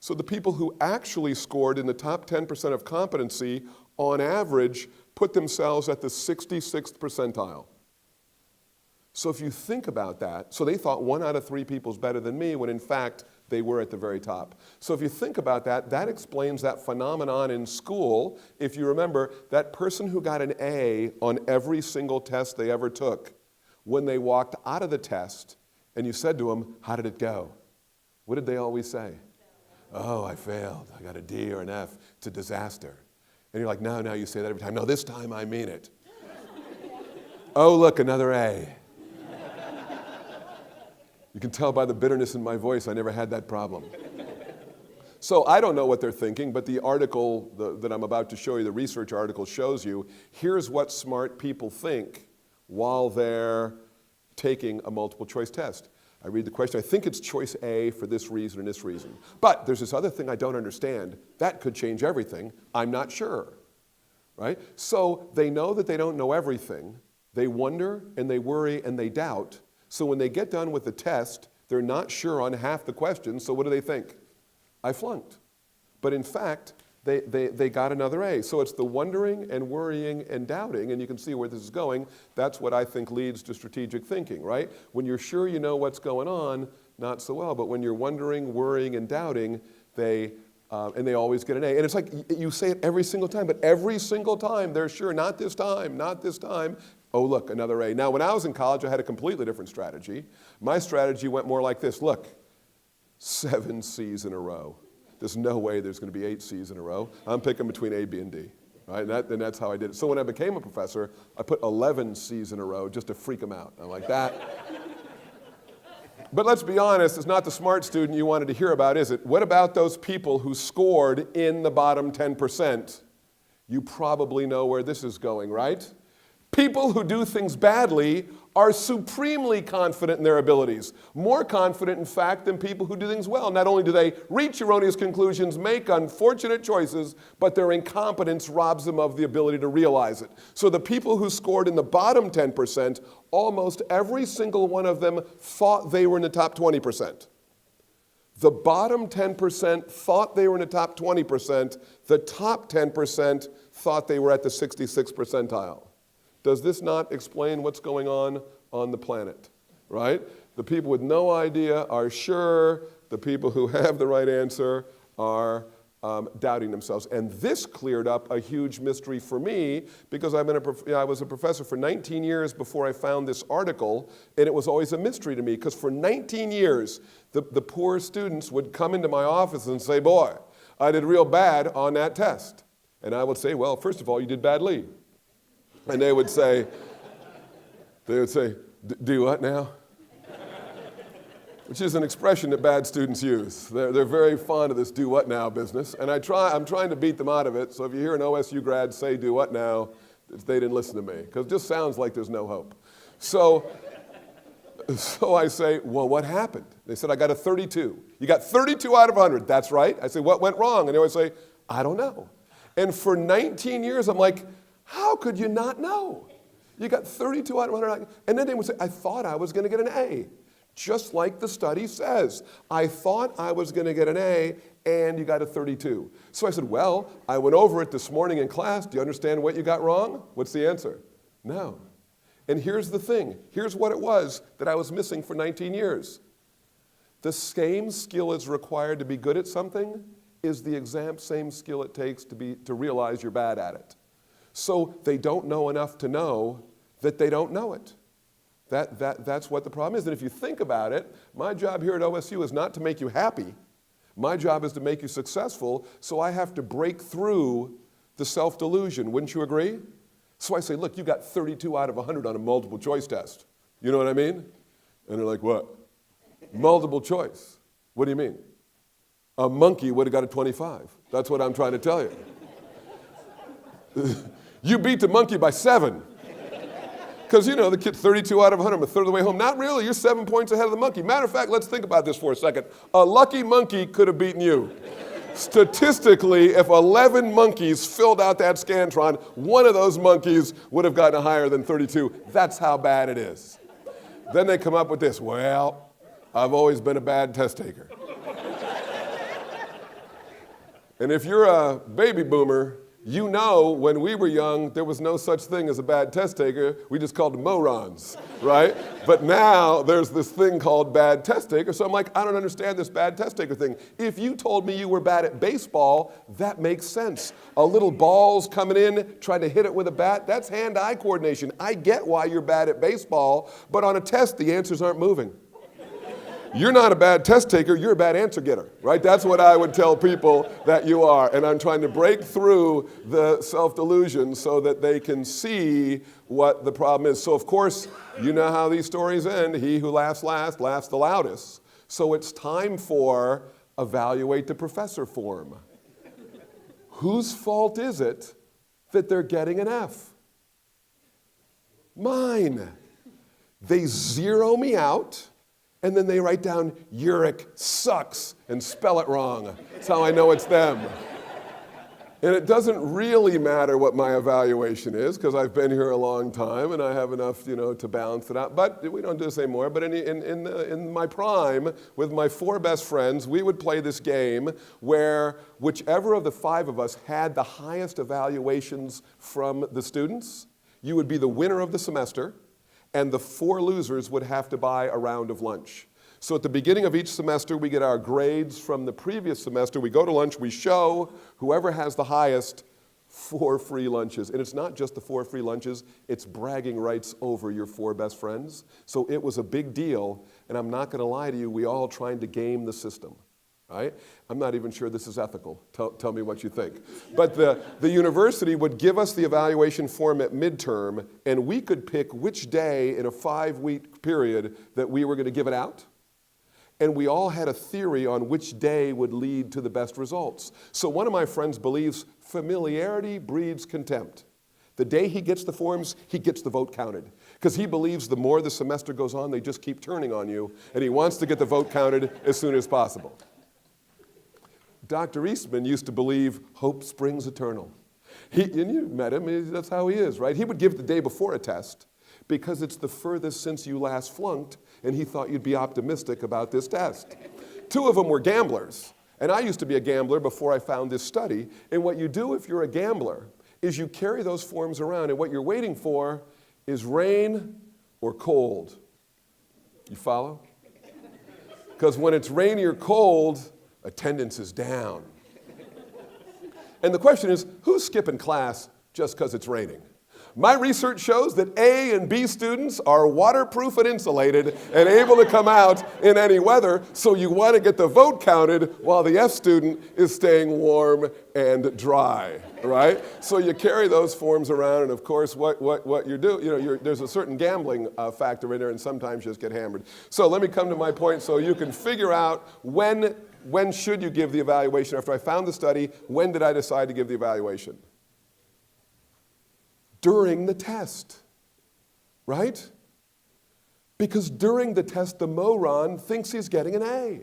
So the people who actually scored in the top 10% of competency, on average, put themselves at the 66th percentile. So if you think about that, so they thought 1 out of 3 people is better than me, when in fact, they were at the very top. So if you think about that, that explains that phenomenon in school. If you remember, that person who got an A on every single test they ever took, when they walked out of the test, and you said to them, how did it go? What did they always say? Oh, I failed. I got a D or an F. It's a disaster. And you're like, no, you say that every time. No, this time I mean it. Oh, look, another A. You can tell by the bitterness in my voice, I never had that problem. So I don't know what they're thinking, but the article that I'm about to show you, the research article, shows you, here's what smart people think while they're taking a multiple choice test. I read the question, I think it's choice A for this reason and this reason. But there's this other thing I don't understand. That could change everything. I'm not sure, right? So they know that they don't know everything. They wonder and they worry and they doubt. So when they get done with the test, they're not sure on half the questions. So what do they think? I flunked. But in fact, they got another A. So it's the wondering and worrying and doubting, and you can see where this is going. That's what I think leads to strategic thinking, right? When you're sure you know what's going on, not so well. But when you're wondering, worrying, and doubting, they always get an A. And it's like you say it every single time, but every single time they're sure, not this time, not this time. Oh, look, another A. Now, when I was in college, I had a completely different strategy. My strategy went more like this. Look, 7 C's in a row. There's no way there's going to be 8 C's in a row. I'm picking between A, B, and D. Right? And that's how I did it. So when I became a professor, I put 11 C's in a row just to freak them out. I'm like, that. But let's be honest, it's not the smart student you wanted to hear about, is it? What about those people who scored in the bottom 10%? You probably know where this is going, right? People who do things badly are supremely confident in their abilities. More confident, in fact, than people who do things well. Not only do they reach erroneous conclusions, make unfortunate choices, but their incompetence robs them of the ability to realize it. So the people who scored in the bottom 10%, almost every single one of them thought they were in the top 20%. The bottom 10% thought they were in the top 20%. The top 10% thought they were at the 66th percentile. Does this not explain what's going on the planet, right? The people with no idea are sure. The people who have the right answer are doubting themselves. And this cleared up a huge mystery for me because I was a professor for 19 years before I found this article, and it was always a mystery to me because for 19 years, the poor students would come into my office and say, boy, I did real bad on that test. And I would say, well, first of all, you did badly. And they would say, do what now? Which is an expression that bad students use. They're very fond of this do what now business. And I'm trying to beat them out of it. So if you hear an OSU grad say do what now, they didn't listen to me. Because it just sounds like there's no hope. So So I say, well, what happened? They said, I got a 32. You got 32 out of 100. That's right. I say, what went wrong? And they always say, I don't know. And for 19 years, I'm like, how could you not know? You got 32 out of 100. And then they would say, I thought I was going to get an A. Just like the study says. I thought I was going to get an A, and you got a 32. So I said, well, I went over it this morning in class. Do you understand what you got wrong? What's the answer? No. And here's the thing. Here's what it was that I was missing for 19 years. The same skill is required to be good at something is the exact same skill it takes to realize you're bad at it. So they don't know enough to know that they don't know it. That's what the problem is. And if you think about it, my job here at OSU is not to make you happy. My job is to make you successful, so I have to break through the self-delusion. Wouldn't you agree? So I say, look, you got 32 out of 100 on a multiple choice test. You know what I mean? And they're like, what? Multiple choice. What do you mean? A monkey would have got a 25. That's what I'm trying to tell you. You beat the monkey by 7. Because, you know, the kid's 32 out of 100, I'm a third of the way home. Not really, you're 7 points ahead of the monkey. Matter of fact, let's think about this for a second. A lucky monkey could have beaten you. Statistically, if 11 monkeys filled out that Scantron, one of those monkeys would have gotten higher than 32. That's how bad it is. Then they come up with this, well, I've always been a bad test taker. And if you're a baby boomer, you know when we were young, there was no such thing as a bad test taker. We just called them morons, right? But now there's this thing called bad test taker. So I'm like, I don't understand this bad test taker thing. If you told me you were bad at baseball, that makes sense. A little ball's coming in, trying to hit it with a bat, that's hand-eye coordination. I get why you're bad at baseball, but on a test, the answers aren't moving. You're not a bad test taker, you're a bad answer getter, right? That's what I would tell people that you are. And I'm trying to break through the self-delusion so that they can see what the problem is. So of course, you know how these stories end. He who laughs last, laughs the loudest. So it's time for evaluate the professor form. Whose fault is it that they're getting an F? Mine. They zero me out. And then they write down, Urich sucks, and spell it wrong. That's how I know it's them. And it doesn't really matter what my evaluation is, because I've been here a long time, and I have enough, to balance it out. But we don't do this anymore. But in my prime, with my 4 best friends, we would play this game where whichever of the 5 of us had the highest evaluations from the students, you would be the winner of the semester, and the 4 losers would have to buy a round of lunch. So at the beginning of each semester, we get our grades from the previous semester. We go to lunch, we show whoever has the highest 4 free lunches. And it's not just the 4 free lunches, it's bragging rights over your 4 best friends. So it was a big deal, and I'm not gonna lie to you, we all trying to game the system. Right? I'm not even sure this is ethical. Tell me what you think. But the university would give us the evaluation form at midterm, and we could pick which day in a 5-week period that we were going to give it out. And we all had a theory on which day would lead to the best results. So one of my friends believes familiarity breeds contempt. The day he gets the forms, he gets the vote counted. Because he believes the more the semester goes on, they just keep turning on you, and he wants to get the vote counted as soon as possible. Dr. Eastman used to believe hope springs eternal. And you met him, that's how he is, right? He would give the day before a test because it's the furthest since you last flunked, and he thought you'd be optimistic about this test. 2 of them were gamblers, and I used to be a gambler before I found this study, and what you do if you're a gambler is you carry those forms around, and what you're waiting for is rain or cold. You follow? Because when it's rainy or cold, attendance is down. And the question is, who's skipping class just because it's raining? My research shows that A and B students are waterproof and insulated and able to come out in any weather, so you want to get the vote counted while the F student is staying warm and dry, right? So you carry those forms around, and of course what you do, there's a certain gambling factor in there, and sometimes you just get hammered. So let me come to my point so you can figure out when should you give the evaluation. After I found the study, when did I decide to give the evaluation? During the test, right? Because during the test, the moron thinks he's getting an A.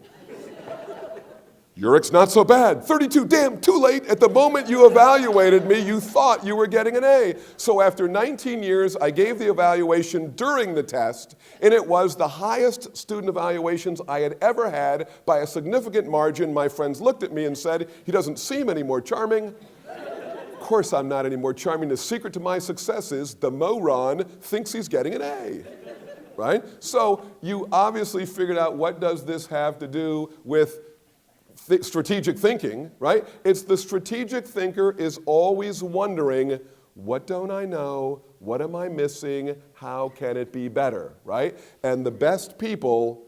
Urich's not so bad. 32, damn, too late. At the moment you evaluated me, you thought you were getting an A. So after 19 years, I gave the evaluation during the test, and it was the highest student evaluations I had ever had by a significant margin. My friends looked at me and said, he doesn't seem any more charming. Of course I'm not any more charming. The secret to my success is the moron thinks he's getting an A. Right? So you obviously figured out what does this have to do with strategic thinking, right? It's the strategic thinker is always wondering, what don't I know? What am I missing? How can it be better, right? And the best people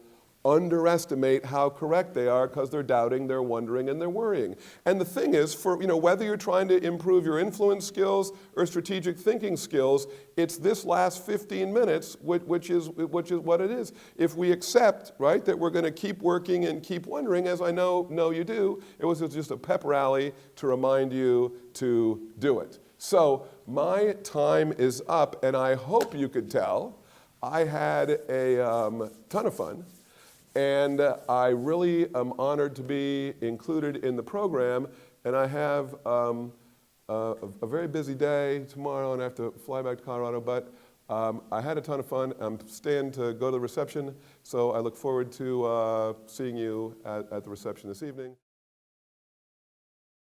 underestimate how correct they are because they're doubting, they're wondering, and they're worrying. And the thing is, for whether you're trying to improve your influence skills or strategic thinking skills, it's this last 15 minutes which is what it is. If we accept, right, that we're going to keep working and keep wondering, as I know you do, it was just a pep rally to remind you to do it. So my time is up, and I hope you could tell I had a ton of fun. And I really am honored to be included in the program. And I have a very busy day tomorrow, and I have to fly back to Colorado. But I had a ton of fun. I'm staying to go to the reception, so I look forward to seeing you at the reception this evening.